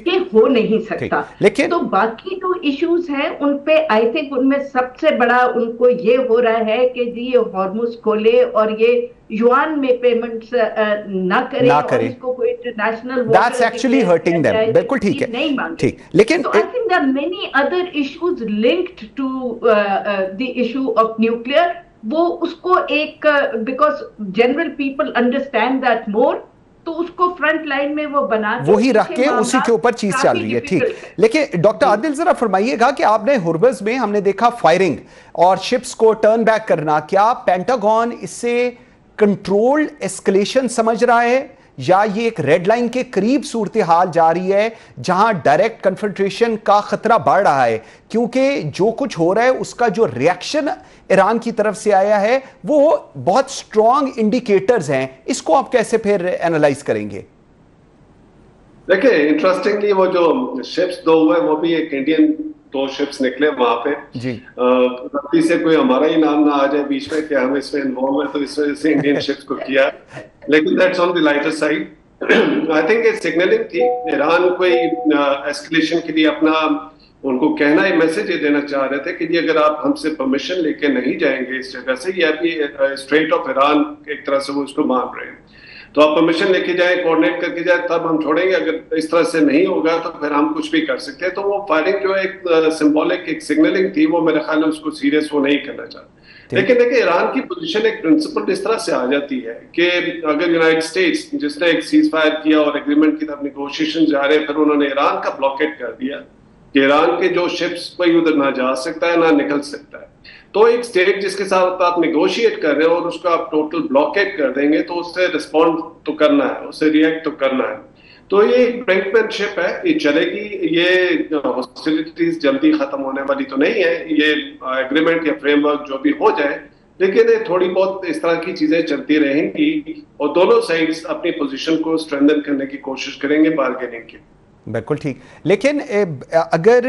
ये हो नहीं सकता। लेकिन तो बाकी जो इश्यूज हैं उन पे आई थिंक उनमें सबसे बड़ा उनको ये हो रहा है कि जी ये हॉर्मुज खोले और ये युआन में पेमेंट्स ना करे और इसको कोई international that's actually hurting them. बिल्कुल ठीक है, नहीं मांगे। ठीक, लेकिन I think there are many other issues linked to the issue of nuclear. वो उसको एक because general people understand that more, तो उसको फ्रंट लाइन में वो बना वही रख के उसी के ऊपर चीज चल रही है। ठीक, लेकिन डॉक्टर आदिल जरा फरमाइएगा कि आपने हुर्बस में हमने देखा फायरिंग और शिप्स को टर्न बैक करना, क्या पेंटागन इससे कंट्रोल्ड एस्केलेशन समझ रहा है या ये एक रेड लाइन के करीब सूरत हाल जा रही है जहां डायरेक्ट कन्फ्रंटेशन का खतरा बढ़ रहा है? क्योंकि जो कुछ हो रहा है उसका जो रिएक्शन ईरान की तरफ से आया है वो बहुत स्ट्रॉन्ग इंडिकेटर्स हैं, इसको आप कैसे फिर एनालाइज करेंगे? देखिए, इंटरेस्टिंगली वो जो शिप्स दो हुए वो भी एक इंडियन दो शिप्स निकले वहां पे जी। गलती से कोई हमारा ही नाम ना आ जाए बीच में कि हम इसमें इन्वॉल्व है, तो इस वजह से इंडियन शिप्स को किया, लेकिन that's on the lighter side. I think ये सिग्नलिंग थी, ईरान कोई एस्केलेशन के लिए अपना उनको कहना ही मैसेज ये देना चाह रहे थे कि जी अगर आप हमसे परमिशन लेके नहीं जाएंगे इस जगह से, ये अभी स्ट्रेट ऑफ ईरान एक तरह से वो उसको मान रहे हैं, तो आप परमिशन लेके जाए, कोऑर्डिनेट करके जाए, तब हम छोड़ेंगे, अगर इस तरह से नहीं होगा तो फिर हम कुछ भी कर सकते हैं। तो वो फायरिंग जो एक सिंबॉलिक एक सिग्नलिंग थी, वो मेरे ख्याल में उसको सीरियस वो नहीं करना चाहते। लेकिन देखिए, ईरान की पोजीशन एक प्रिंसिपल इस तरह से आ जाती है कि अगर यूनाइटेड स्टेट्स जिसने एक सीज फायर किया और एग्रीमेंट की तरफ निगोशिएशन जा रहे हैं, फिर उन्होंने ईरान का ब्लॉकेट कर दिया कि ईरान के जो शिप्स कोई उधर ना जा सकता है ना निकल सकता है, तो एक स्टेट जिसके साथ आप निगोशिएट कर रहे हो और उसको आप टोटल ब्लॉकेट कर देंगे तो उससे रिस्पॉन्ड तो करना है, उससे रिएक्ट तो करना है। तो ये एक ब्रिंकमैनशिप है, ये चलेगी, ये हॉस्टिलिटीज जल्दी खत्म होने वाली तो नहीं है, ये एग्रीमेंट या फ्रेमवर्क जो भी हो जाए, लेकिन ये थोड़ी बहुत इस तरह की चीजें चलती रहेंगी और दोनों साइड्स अपनी पोजीशन को स्ट्रेंथन करने की कोशिश करेंगे बार्गेनिंग की। बिल्कुल ठीक, लेकिन अगर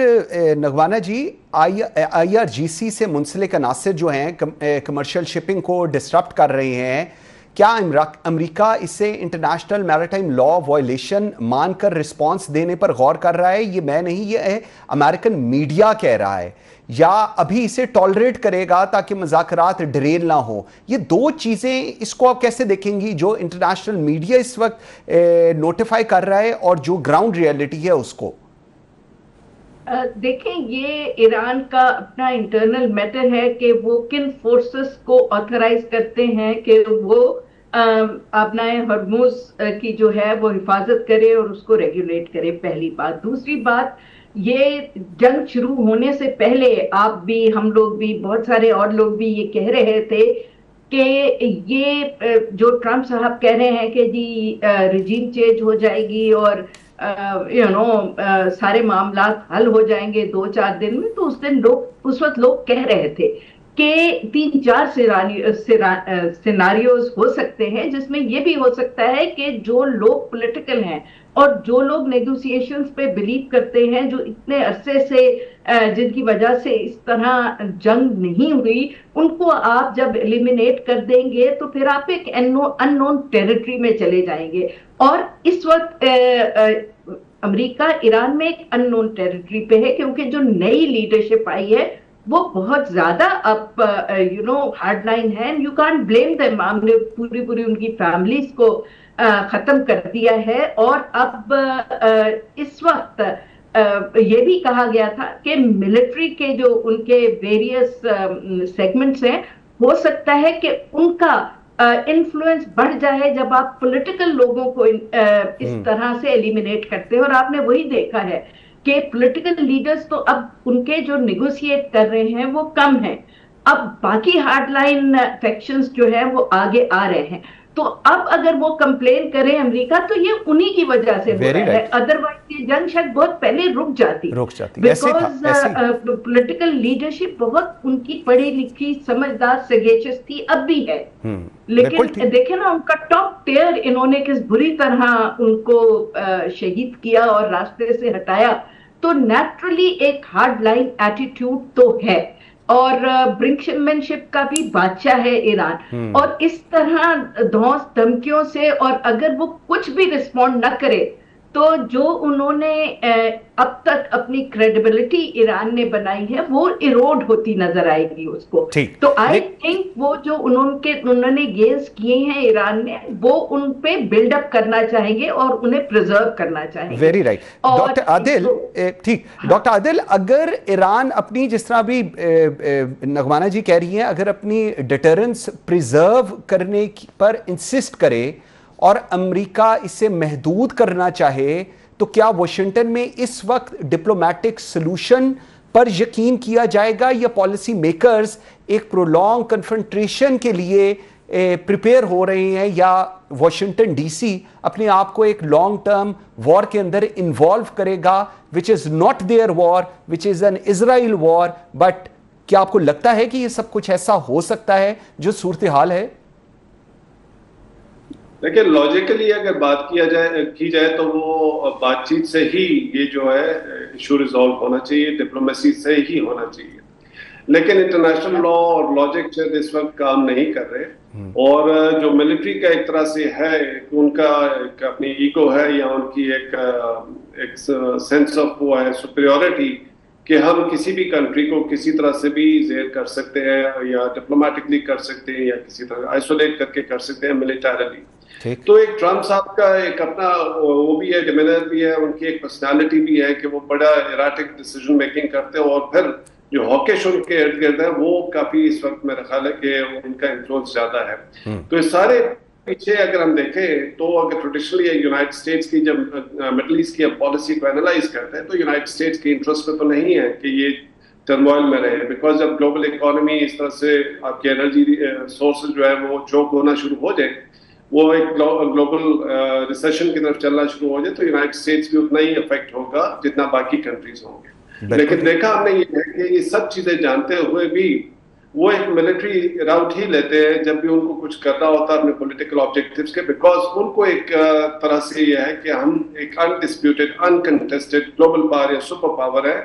नगवाना जी IRGC से मुंसलिक अनासर जो हैं कमर्शियल शिपिंग को डिस्टर्ब कर रहे हैं, क्या अमेरिका इसे इंटरनेशनल मैरिटाइम लॉ वायलेशन मानकर रिस्पांस देने पर गौर कर रहा है? ये मैं नहीं, ये अमेरिकन मीडिया कह रहा है। या अभी इसे टॉलरेट करेगा ताकि मुज़ाकरात डिरेल ना हो? ये दो चीज़ें, इसको आप कैसे देखेंगी, जो इंटरनेशनल मीडिया इस वक्त नोटिफाई कर रहा है और जो ग्राउंड रियलिटी है उसको? देखें, ये ईरान का अपना इंटरनल मैटर है कि वो किन फोर्सेस को ऑथराइज करते हैं कि वो अपना हरमुज की जो है वो हिफाजत करे और उसको रेगुलेट करे, पहली बात। दूसरी बात, ये जंग शुरू होने से पहले आप भी, हम लोग भी, बहुत सारे और लोग भी ये कह रहे थे कि ये जो ट्रम्प साहब कह रहे हैं कि जी रिजीम चेंज हो जाएगी और सारे मामला हल हो जाएंगे 2-4 दिन में, तो उस वक्त लोग कह रहे थे कि 3-4 सिनारियोज हो सकते हैं, जिसमें ये भी हो सकता है कि जो लोग पॉलिटिकल हैं और जो लोग नेगोशिएशंस पे बिलीव करते हैं, जो इतने अरसे से जिनकी वजह से इस तरह जंग नहीं हुई, उनको आप जब एलिमिनेट कर देंगे तो फिर आप एक अननोन टेरिटरी में चले जाएंगे। और इस वक्त अमेरिका ईरान में एक अननोन टेरिटरी पे है, क्योंकि जो नई लीडरशिप आई है वो बहुत ज्यादा अब हार्डलाइन है। You can't blame them. हमने पूरी उनकी फैमिलीज को खत्म कर दिया है। और अब इस वक्त ये भी कहा गया था कि मिलिट्री के जो उनके वेरियस सेगमेंट्स हैं, हो सकता है कि उनका इन्फ्लुएंस बढ़ जाए जब आप पॉलिटिकल लोगों को इस तरह से एलिमिनेट करते हैं। और आपने वही देखा है कि पॉलिटिकल लीडर्स तो अब उनके जो निगोशिएट कर रहे हैं वो कम हैं, अब बाकी हार्डलाइन फैक्शंस जो है वो आगे आ रहे हैं। तो अब अगर वो कंप्लेन करें अमेरिका, तो ये उन्हीं की वजह से हो रहा है, अदरवाइज ये जंग शायद बहुत पहले रुक जाती। बिकॉज पॉलिटिकल लीडरशिप बहुत उनकी पढ़ी लिखी, समझदार, सगेशियस थी, अब भी है। लेकिन देखे ना, उनका टॉप टियर इन्होंने किस बुरी तरह उनको शहीद किया और रास्ते से हटाया। तो नेचुरली एक हार्ड लाइन एटीट्यूड तो है, और ब्रिंकमैनशिप का भी बादशाह है ईरान। और इस तरह धौंस धमकियों से, और अगर वो कुछ भी रिस्पॉन्ड न करे, तो जो उन्होंने अब तक अपनी क्रेडिबिलिटी ईरान ने बनाई है वो इरोड होती नजर आएगी उसको। तो आई थिंक वो जो उन्होंने गेन्स किए हैं ईरान ने, वो उन पे बिल्डअप करना चाहेंगे और उन्हें प्रिजर्व करना चाहेंगे। Very right doctor Adil. ठीक, डॉक्टर आदिल, अगर ईरान अपनी, जिस तरह भी नगमाना जी कह रही हैं, अगर अपनी डिटरेंस प्रिजर्व करने पर इंसिस्ट करे और अमेरिका इसे महदूद करना चाहे, तो क्या वाशिंगटन में इस वक्त डिप्लोमेटिक सॉल्यूशन पर यकीन किया जाएगा, या पॉलिसी मेकर्स एक प्रोलॉन्ग कन्फ्रंटेशन के लिए प्रिपेयर हो रहे हैं, या वाशिंगटन डीसी अपने आप को एक लॉन्ग टर्म वॉर के अंदर इन्वॉल्व करेगा, which is not there war, which is an Israel war? But क्या आपको लगता है कि ये सब कुछ ऐसा हो सकता है जो सूरत हाल है? देखिए, लॉजिकली अगर बात की जाए तो वो बातचीत से ही ये जो है इशू रिजॉल्व होना चाहिए, डिप्लोमेसी से ही होना चाहिए। लेकिन इंटरनेशनल लॉ और लॉजिक शायद इस वक्त काम नहीं कर रहे। और जो मिलिट्री का एक तरह से है, उनका एक अपनी ईगो है, या उनकी एक सेंस ऑफ वो है सुपीरियॉरिटी, कि हम किसी भी कंट्री को किसी तरह से भी जेर कर सकते हैं, या डिप्लोमेटिकली कर सकते हैं, या किसी तरह आइसोलेट करके कर सकते हैं मिलिटरीली। तो एक ट्रम्प साहब का एक अपना वो भी है, डिमेनर भी है, उनकी एक पर्सनालिटी भी है कि वो बड़ा इराटिक डिसीजन मेकिंग करते हैं। और फिर जो हॉकिश उनके इर्द गिर्द है, वो काफी इस वक्त मेरा ख्याल है कि उनका इन्फ्लुएंस ज्यादा है। तो इस सारे पीछे अगर हम देखें, तो अगर ट्रेडिशनली यूनाइटेड स्टेट्स की जब मिडिल ईस्ट की पॉलिसी को एनालाइज करते हैं, तो यूनाइटेड स्टेट्स के इंटरेस्ट में तो नहीं है कि ये टर्मोइल में रहे। बिकॉज जब ग्लोबल इकोनॉमी इस तरह से आपकी एनर्जी सोर्सेज जो है वो चोक होना शुरू हो जाए, वो एक ग्लोबल रिसेशन की तरफ चलना शुरू हो जाए, तो यूनाइटेड स्टेट्स भी उतना ही इफेक्ट होगा जितना बाकी कंट्रीज होंगे। लेकिन देखा हमने ये है कि ये सब चीजें जानते हुए भी वो एक मिलिट्री राउट ही लेते हैं जब भी उनको कुछ करना होता है अपने पॉलिटिकल ऑब्जेक्टिव्स के। बिकॉज उनको एक तरह से ये है कि हम एक अनडिस्प्यूटेड, अनकंटेस्टेड ग्लोबल पावर या सुपर पावर है,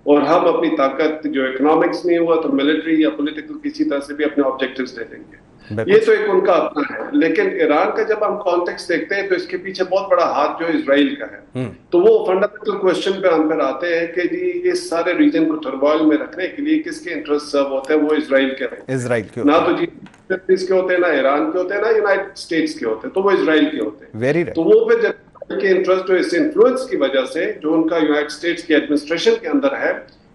और हम अपनी ताकत जो इकोनॉमिक्स नहीं हुआ तो मिलिट्री या पॉलिटिकल किसी तरह से भी अपने ऑब्जेक्टिव्स ले लेंगे। ये तो एक उनका अपना है। लेकिन ईरान का जब हम कॉन्टेक्स्ट देखते हैं तो इसके पीछे बहुत बड़ा हाथ जो इजराइल का है। तो वो फंडामेंटल क्वेश्चन पे हम फिर आते हैं कि जी इस सारे रीजन को टर्मोइल में रखने के लिए किसके इंटरेस्ट सर्व होते हैं? वो इजराइल के होते हैं। इजराइल के ना तो जी के होते हैं, ना ईरान के होते हैं, ना यूनाइटेड स्टेट्स के होते हैं, तो वो इजराइल के होते हैं। Very right. तो वो फिर जब के इंटरेस्ट और इस इन्फ्लुएंस की वजह से जो उनका यूनाइटेड स्टेट्स की एडमिनिस्ट्रेशन के अंदर है,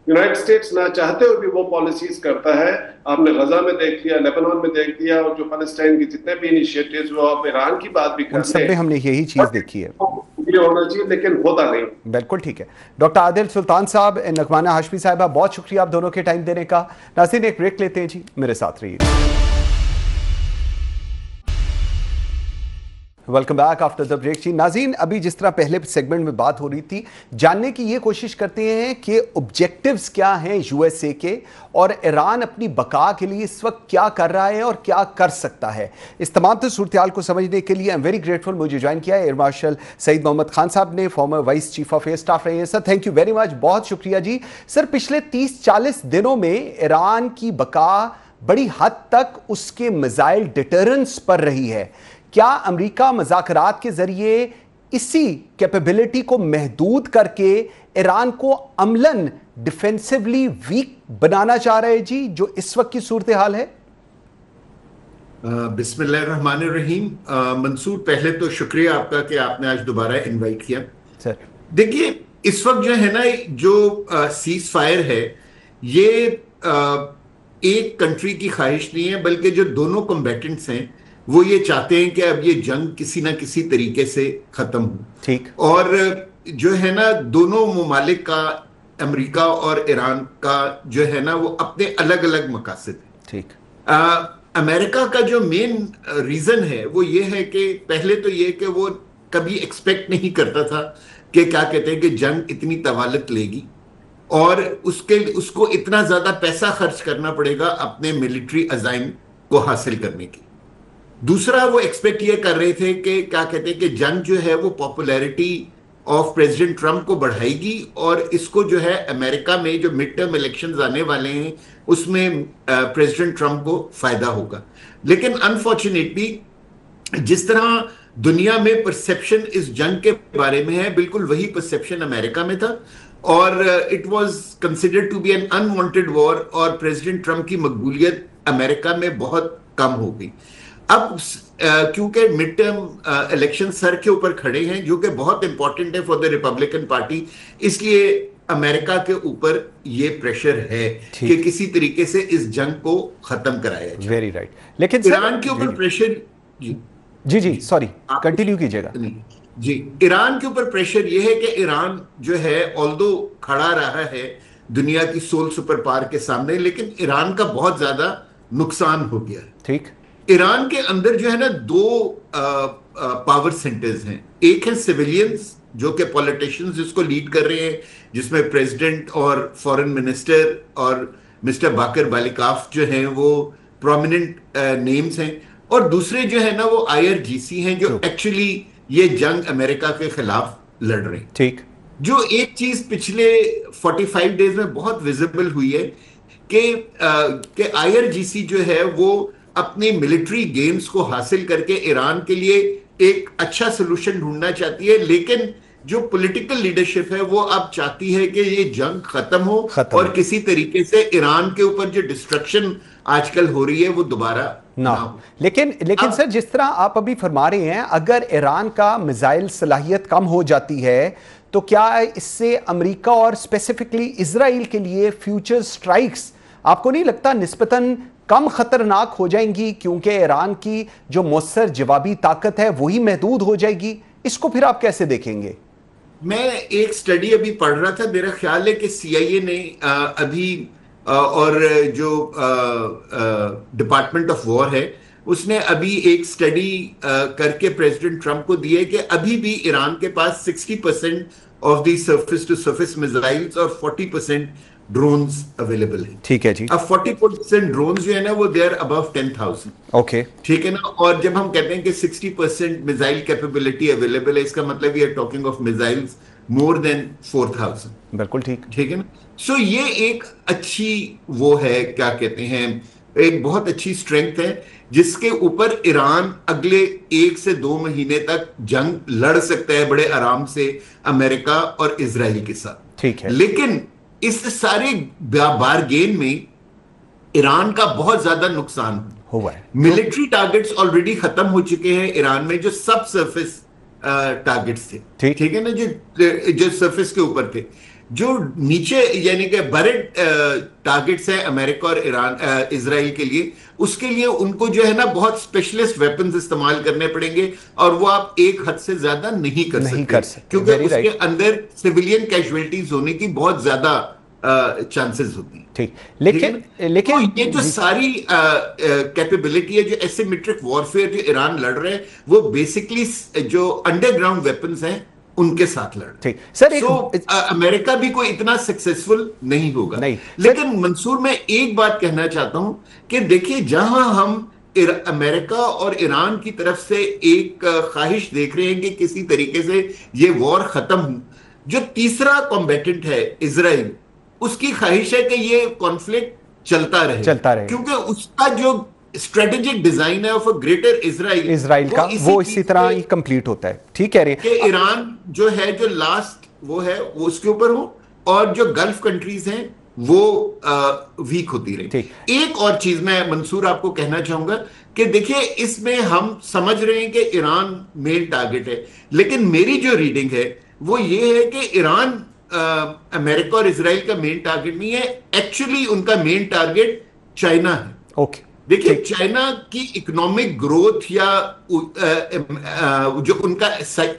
यूनाइटेड स्टेट्स ना चाहते हुए भी वो पॉलिसीज करता है। आपने गजा में देख लिया, लेबनान में देख लिया, और जो पैलेस्टाइन के जितने भी इनिशिएटिव्स, वो आप ईरान की बात भी उन सब में हमने यही चीज देखी है। ये होना चाहिए लेकिन होता नहीं। बिल्कुल ठीक है। डॉक्टर आदिल सुल्तान साहब, नगमाना हाशमी साहिबा, बहुत शुक्रिया आप दोनों के टाइम देने का। नाज़रीन एक ब्रेक लेते हैं जी, मेरे साथ रहिए। Welcome back after the break जी। नाज़रीन अभी जिस तरह पहले सेगमेंट में बात हो रही थी, जानने की ये कोशिश करते हैं कि ऑब्जेक्टिव्स क्या हैं यूएसए के, और ईरान अपनी बका के लिए इस वक्त क्या कर रहा है और क्या कर सकता है। इस तमाम सूरत को समझने के लिए आई एम वेरी ग्रेटफुल, मुझे ज्वाइन किया एयर मार्शल सईद मोहम्मद खान साहब ने, farmer vice chief of air staff रहे हैं। Sir thank you very much, बहुत शुक्रिया जी। सर पिछले 30-40 दिनों में ईरान की बका बड़ी हद तक उसके मिसाइल डिटरेंस पर रही है। क्या अमेरिका मुज़ाकरात के जरिए इसी कैपेबिलिटी को महदूद करके ईरान को अमलन डिफेंसिवली वीक बनाना चाह रहे हैं जी, जो इस वक्त की सूरत हाल है? बिस्मिल्लाहिर्रहमानिर्रहीम। मंसूर, पहले तो शुक्रिया आपका कि आपने आज दोबारा इनवाइट किया। सर देखिए, इस वक्त जो है ना, जो सीज फायर है, ये एक कंट्री की ख्वाहिश नहीं है, बल्कि जो दोनों कॉम्बेटेंट्स हैं वो ये चाहते हैं कि अब ये जंग किसी ना किसी तरीके से खत्म हो। ठीक। और जो है ना, दोनों मुमालिक का, अमेरिका और ईरान का जो है ना, वो अपने अलग अलग मकासद हैं। ठीक। अमेरिका का जो मेन रीजन है वो ये है कि पहले तो ये कि वो कभी एक्सपेक्ट नहीं करता था कि क्या कहते हैं कि जंग इतनी तवालत लेगी और उसको इतना ज्यादा पैसा खर्च करना पड़ेगा अपने मिलिट्री अजाइम को हासिल करने की। दूसरा, वो एक्सपेक्ट ये कर रहे थे कि क्या कहते हैं कि जंग जो है वो पॉपुलैरिटी ऑफ प्रेसिडेंट ट्रंप को बढ़ाएगी और इसको जो है अमेरिका में जो मिड टर्म इलेक्शंस आने वाले हैं उसमें प्रेसिडेंट ट्रंप को फायदा होगा। लेकिन अनफॉर्चुनेटली जिस तरह दुनिया में परसेप्शन इस जंग के बारे में है, बिल्कुल वही परसेप्शन अमेरिका में था और it was considered to be an unwanted war और प्रेसिडेंट ट्रंप की मकबूलियत अमेरिका में बहुत कम हो गई। अब क्योंकि मिड टर्म इलेक्शन सर के ऊपर खड़े हैं जो कि बहुत इंपॉर्टेंट है फॉर द रिपब्लिकन पार्टी, इसलिए अमेरिका के ऊपर ये प्रेशर है कि किसी तरीके से इस जंग को खत्म कराया जाए। Very right. लेकिन ईरान के ऊपर प्रेशर जी सॉरी कंटिन्यू कीजिएगा। जी, ईरान के ऊपर प्रेशर ये है कि ईरान जो है ऑल्दो खड़ा रहा है दुनिया की सोल सुपर पावर के सामने, लेकिन ईरान का बहुत ज्यादा नुकसान हो गया है। ठीक। ईरान के अंदर जो है ना, दो पावर सेंटर्स हैं। एक है सिविलियंस जो कि पॉलिटिशियंस जिसको लीड कर रहे हैं, जिसमें प्रेसिडेंट और फॉरेन मिनिस्टर और मिस्टर बाकर बालिकाफ जो हैं वो प्रोमिनेंट नेम्स हैं, और दूसरे जो है ना वो IRGC हैं जो एक्चुअली ये जंग अमेरिका के खिलाफ लड़ रहे हैं। ठीक। जो एक चीज पिछले 45 डेज में बहुत विजिबल हुई है कि IRGC जो है वो अपने मिलिट्री गेम्स को हासिल करके ईरान के लिए एक अच्छा सलूशन ढूंढना चाहती है, लेकिन जो पॉलिटिकल लीडरशिप है वो अब चाहती है कि ये जंग खत्म हो और किसी तरीके से ईरान के ऊपर जो डिस्ट्रक्शन आजकल हो रही है वो दोबारा ना हो। लेकिन सर, जिस तरह आप अभी फरमा रहे हैं, अगर ईरान का मिसाइल सलाहियत कम हो जाती है तो क्या इससे अमेरिका और स्पेसिफिकली इजराइल के लिए फ्यूचर स्ट्राइक्स आपको नहीं लगता निस्बतन कम खतरनाक हो जाएंगी, क्योंकि ईरान की जो मौसर जवाबी ताकत है वही महदूद हो जाएगी? इसको फिर आप कैसे देखेंगे? मैं एक स्टडी अभी पढ़ रहा था, मेरा ख्याल है कि CIA ने अभी और जो डिपार्टमेंट ऑफ वॉर है उसने अभी एक स्टडी करके प्रेसिडेंट ट्रंप को दी है कि अभी भी ईरान के पास 60% of the surface to surface missiles और 40% ड्रोन्स अवेलेबल है। ठीक है जी। अब 40% ड्रोन्स जो है ना वो दे आर अबव 10,000। ओके, ठीक है ना। और जब हम कहते हैं कि 60% मिसाइल कैपेबिलिटी अवेलेबल है, इसका मतलब we are talking of missiles more than 4,000। बिल्कुल ठीक। ठीक है ना। सो ये एक अच्छी वो है, क्या कहते हैं, एक बहुत अच्छी स्ट्रेंथ है। जिसके ऊपर ईरान अगले 1 से 2 महीने तक जंग लड़ सकता है बड़े आराम से अमेरिका और इजराइल के साथ। ठीक है, लेकिन इस सारे बारगेन में ईरान का बहुत ज्यादा नुकसान हुआ है। मिलिट्री टारगेट्स ऑलरेडी खत्म हो चुके हैं ईरान में, जो सब सरफेस टारगेट्स थे, ठीक है ना, जो सरफेस के ऊपर थे। जो नीचे यानी कि बरेड टारगेट्स हैं अमेरिका और ईरान इजराइल के लिए, उसके लिए उनको जो है ना बहुत स्पेशलिस्ट वेपन्स इस्तेमाल करने पड़ेंगे, और वो आप एक हद से ज्यादा नहीं कर सकते क्योंकि उसके अंदर सिविलियन कैजुअलिटीज होने की बहुत ज्यादा चांसेस होती है। ठीक, लेकिन तो ये जो सारी कैपेबिलिटी है, जो एसिमेट्रिक वॉरफेयर जो ईरान लड़ रहे हैं, वो बेसिकली जो अंडरग्राउंड वेपन्स हैं उनके साथ लड़। ठीक सर, अमेरिका भी कोई इतना सक्सेसफुल नहीं होगा। लेकिन मंसूर, मैं एक बात कहना चाहता हूं कि देखिए, जहां हम अमेरिका और ईरान की तरफ से एक ख्वाहिश देख रहे हैं कि किसी तरीके से ये वॉर खत्म हो, जो तीसरा कॉम्बेटेंट है इजराइल, उसकी ख्वाहिश है कि ये कॉन्फ्लिक्ट चलता रहे, क्योंकि उसका जो स्ट्रेटेजिक डिजाइन है ऑफ अ ग्रेटर इजराइल का, वो इसी तरह ही कंप्लीट होता है। ठीक कह रहे हैं कि ईरान जो है, जो लास्ट वो है, वो उसके ऊपर हो, और जो गल्फ कंट्रीज हैं वो वीक होती रही। एक और चीज मैं मंसूर आपको कहना चाहूंगा कि देखिए, इसमें हम समझ रहे हैं कि ईरान मेन टारगेट है, लेकिन मेरी जो रीडिंग है वो ये है कि ईरान अमेरिका और इजराइल का मेन टारगेट नहीं है। एक्चुअली उनका मेन टारगेट चाइना है। ओके, देखिए, चाइना की इकोनॉमिक ग्रोथ या जो उनका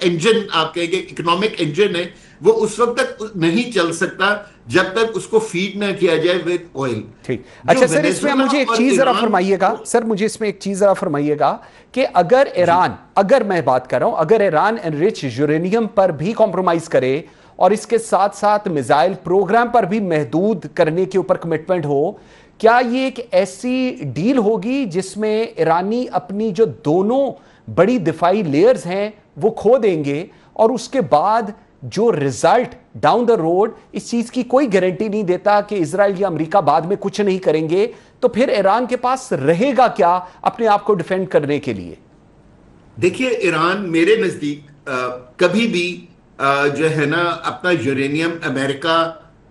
इंजन, आप कहेंगे इकोनॉमिक इंजन है, वो उस वक्त तक नहीं चल सकता जब तक उसको फीड ना किया जाए विद ऑयल। ठीक, अच्छा सर, इसमें मुझे एक चीज जरा फरमाइएगा सर, मुझे इसमें एक चीज जरा फरमाइएगा कि अगर ईरान, अगर मैं बात कर रहा हूं, अगर ईरान एनरिच यूरेनियम पर भी कॉम्प्रोमाइज करे और इसके साथ साथ मिसाइल प्रोग्राम पर भी महदूद करने के ऊपर कमिटमेंट हो, क्या ये एक ऐसी डील होगी जिसमें ईरानी अपनी जो दोनों बड़ी दिफाई लेयर्स हैं वो खो देंगे, और उसके बाद जो रिजल्ट डाउन द रोड, इस चीज की कोई गारंटी नहीं देता कि इजराइल या अमेरिका बाद में कुछ नहीं करेंगे, तो फिर ईरान के पास रहेगा क्या अपने आप को डिफेंड करने के लिए? देखिए, ईरान मेरे नजदीक कभी भी जो है ना अपना यूरेनियम अमेरिका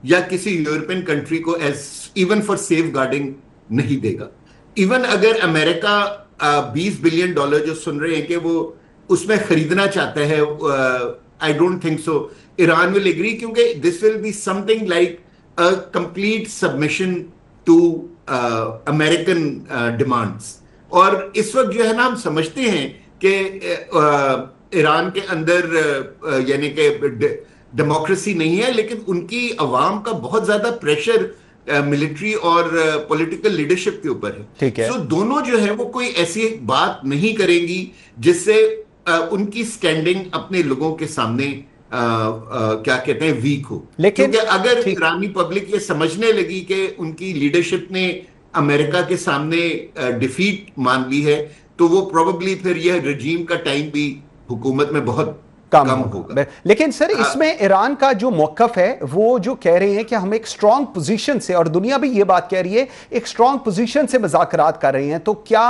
या किसी यूरोपियन कंट्री को as even for safeguarding नहीं देगा। इवन अगर अमेरिका $20 बिलियन जो सुन रहे हैं कि वो उसमें खरीदना चाहता है, I don't think so Iran will agree, क्योंकि this will be something like a complete submission to American demands. और इस वक्त जो है ना, हम समझते हैं कि ईरान के अंदर यानी कि डेमोक्रेसी नहीं है, लेकिन उनकी अवाम का बहुत ज्यादा प्रेशर मिलिट्री और पॉलिटिकल लीडरशिप के ऊपर है। ठीक है, सो दोनों जो है वो कोई ऐसी बात नहीं करेंगी जिससे उनकी स्टैंडिंग अपने लोगों के सामने क्या कहते हैं वीक हो। लेकिन क्योंकि अगर ईरानी पब्लिक ये समझने लगी कि उनकी लीडरशिप ने अमेरिका के सामने डिफीट मान ली है, तो वो प्रोबेबली फिर यह रजीम का टाइम भी हुकूमत में बहुत कम होगा। लेकिन सर, इसमें ईरान का जो मौकफ है, वो जो कह रहे हैं कि हम एक स्ट्रांग पोजीशन से, और दुनिया भी ये बात कह रही है, एक स्ट्रांग पोजीशन से मुज़ाकरात कर रहे हैं, तो क्या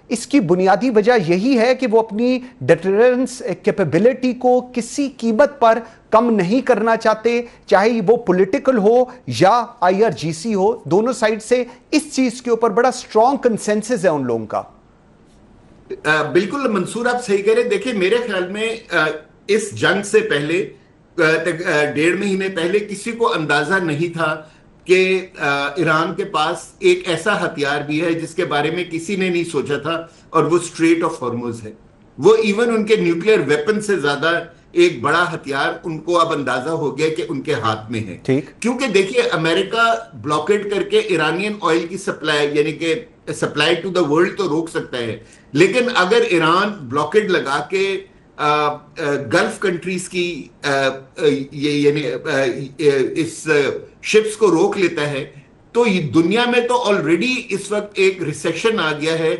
इसकी बुनियादी वजह यही है कि वो अपनी डिटरेंस कैपेबिलिटी को किसी कीमत पर कम नहीं करना चाहते, चाहे वो पॉलिटिकल हो या IRGC हो? दोनों साइड से इस चीज के ऊपर बड़ा स्ट्रांग कंसेंसस है उन लोगों का। बिल्कुल मंसूर, आप सही कह रहे हैं। देखिए, मेरे ख्याल में इस जंग से पहले 1.5 महीने पहले किसी को अंदाजा नहीं था कि ईरान के पास एक ऐसा हथियार भी है जिसके बारे में किसी ने नहीं सोचा था, और वो स्ट्रेट ऑफ हॉर्मुज है। वो इवन उनके न्यूक्लियर वेपन से ज्यादा एक बड़ा हथियार उनको अब अंदाजा हो गया कि उनके हाथ में है। क्योंकि देखिए, अमेरिका ब्लॉकेट करके ईरानियन ऑयल की सप्लाई यानी कि सप्लाई टू द वर्ल्ड तो रोक सकता है, लेकिन अगर ईरान ब्लॉकेट लगा के गल्फ कंट्रीज की यानी इस शिप्स को रोक लेता है, तो दुनिया में तो ऑलरेडी इस वक्त एक रिसेशन आ गया है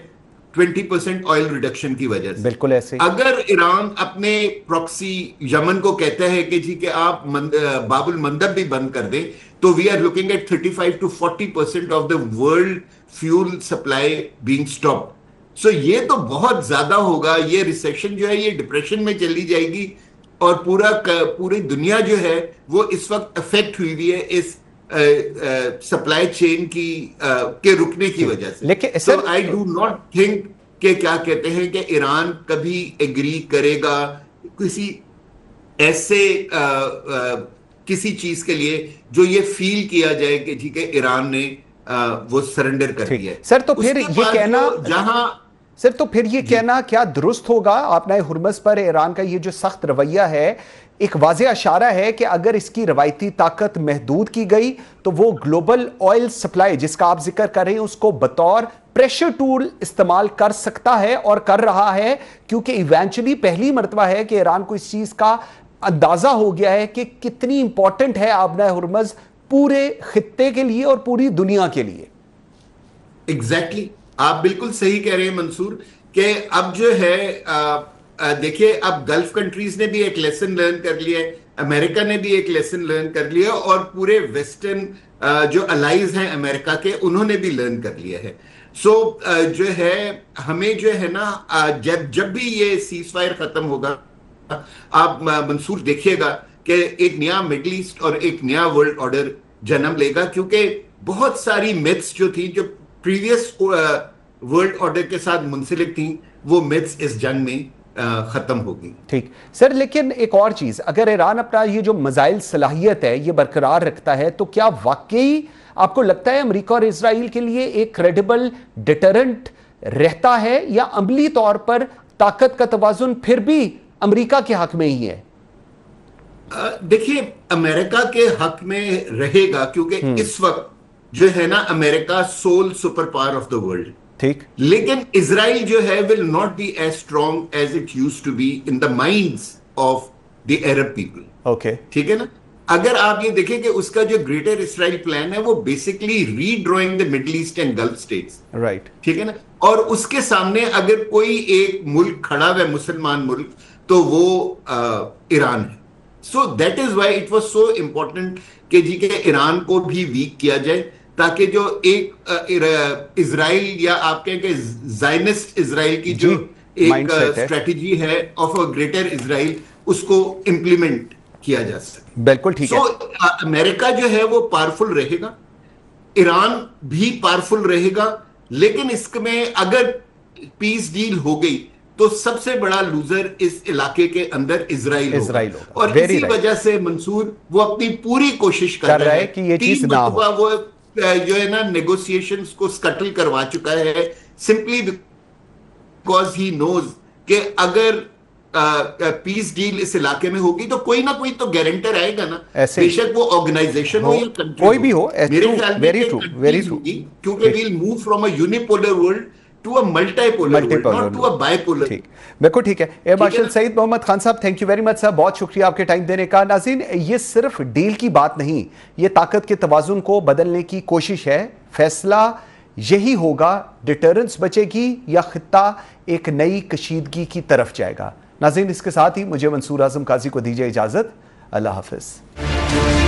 20% ऑयल रिडक्शन की वजह से। बिल्कुल ऐसे। अगर ईरान अपने प्रॉक्सी यमन को कहता है कि जी कि आप बाबुल मंदब भी बंद कर दें, तो we are looking at 35 to 40% of the world fuel supply being stopped. So ये तो बहुत ज्यादा होगा, ये रिसेशन जो है ये डिप्रेशन में चली जाएगी और पूरी दुनिया जो है वो इस वक्त अफेक्ट हुई है इस सप्लाई चेन की के रुकने की वजह से। लेकिन सो आई डू नॉट थिंक कि क्या कहते हैं कि ईरान कभी एग्री करेगा किसी ऐसे किसी चीज के लिए जो ये फील किया जाए कि ठीक है ईरान ने वो सरेंडर कर दिया है। सर तो फिर ये कहना सर तो फिर ये कहना क्या दुरुस्त होगा? आपने हुर्मस पर ईरान का ये जो सख्त रवैया है एक वाज़ेह इशारा है कि अगर इसकी रवायती ताकत महदूद की गई तो वो ग्लोबल ऑयल सप्लाई जिसका आप जिक्र कर रहे हैं उसको बतौर प्रेशर टूल इस्तेमाल कर सकता है और कर रहा है, क्योंकि इवेंचुअली पहली मरतबा है कि ईरान को इस चीज का अंदाजा हो गया है कि कितनी इंपॉर्टेंट है आबना हुर्मस पूरे खित्ते के लिए और पूरी दुनिया के लिए। एग्जैक्टली आप बिल्कुल सही कह रहे हैं मंसूर कि अब जो है देखिए अब गल्फ कंट्रीज ने भी एक लेसन लर्न कर लिया है, अमेरिका ने भी एक लेसन लर्न कर लिया और पूरे वेस्टर्न जो अलाइज हैं अमेरिका के उन्होंने भी लर्न कर लिया है। सो जो है हमें जो है ना जब भी ये सीज फायर खत्म होगा आप मंसूर देखिएगा कि एक नया मिडिल ईस्ट और एक नया वर्ल्ड ऑर्डर जन्म लेगा, क्योंकि बहुत सारी मिथ्स जो थी जो प्रीवियस वर्ल्ड ऑर्डर के साथ मुंसलिक थी वो मिथ्स इस जंग में खत्म होगी। ठीक सर, लेकिन एक और चीज, अगर ईरान अपना ये जो मिसाइल सलाहियत है ये बरकरार रखता है तो क्या वाकई आपको लगता है अमेरिका और इजराइल के लिए एक क्रेडिबल डिटरेंट रहता है, या अमली तौर पर ताकत का तवाजुन फिर भी अमेरिका के हक में ही है? देखिए अमेरिका के हक में रहेगा क्योंकि इस वक्त जो है ना America sole super power of the world. ठीक, लेकिन इजराइल जो है will not be as strong as it used to be in the minds of the Arab people. Okay, ठीक है ना। अगर आप ये देखें कि उसका जो ग्रेटर इजराइल प्लान है वो basically redrawing the middle east and gulf states, right, ठीक है ना। और उसके सामने अगर कोई एक मुल्क खड़ा हुआ मुसलमान मुल्क तो वो ईरान है। So that is why it was so important कि जी के ईरान को भी वीक किया जाए ताकि जो एक इजराइल या आप कहें कि ज़ायनिस्ट इजराइल की जो एक स्ट्रेटजी है ऑफ अ ग्रेटर इजराइल उसको इंप्लीमेंट किया जा सके। बिल्कुल ठीक है। अमेरिका जो है वो पावरफुल रहेगा, ईरान भी पावरफुल रहेगा, लेकिन इसमें अगर पीस डील हो गई तो सबसे बड़ा लूजर इस इलाके के अंदर इजराइल होगा। और इसी वजह से मंसूर वो अपनी पूरी कोशिश कर रहा है कि ये चीज ना हो। वो जो है ना नेगोशिएशंस को स्कटल करवा चुका है सिंपली बिकॉज ही नोज कि अगर पीस डील इस इलाके में होगी तो कोई ना कोई तो गारंटर आएगा ना, बेशक वो ऑर्गेनाइजेशन हो या कंट्री कोई भी हो। मेरे ख्याल में वेरी ट्रू, क्योंकि we will move from a unipolar world to a multipolar world, not to a bipolar. ठीक, बिल्कुल ठीक है। Air marshal Saeed Mohammad Khan sahab, thank you very much sir, बहुत शुक्रिया आपके टाइम देने का। नाज़रीन, ये सिर्फ डील की बात नहीं, ये ताकत के तवाजुन को बदलने की कोशिश है। फैसला यही होगा, डिटरेंस बचेगी या खित्ता एक नई कशीदगी की तरफ जाएगा। नाज़रीन, इसके साथ ही मुझे मंसूर आजम काजी को दीजिए इजाजत। अल्लाह हाफिज।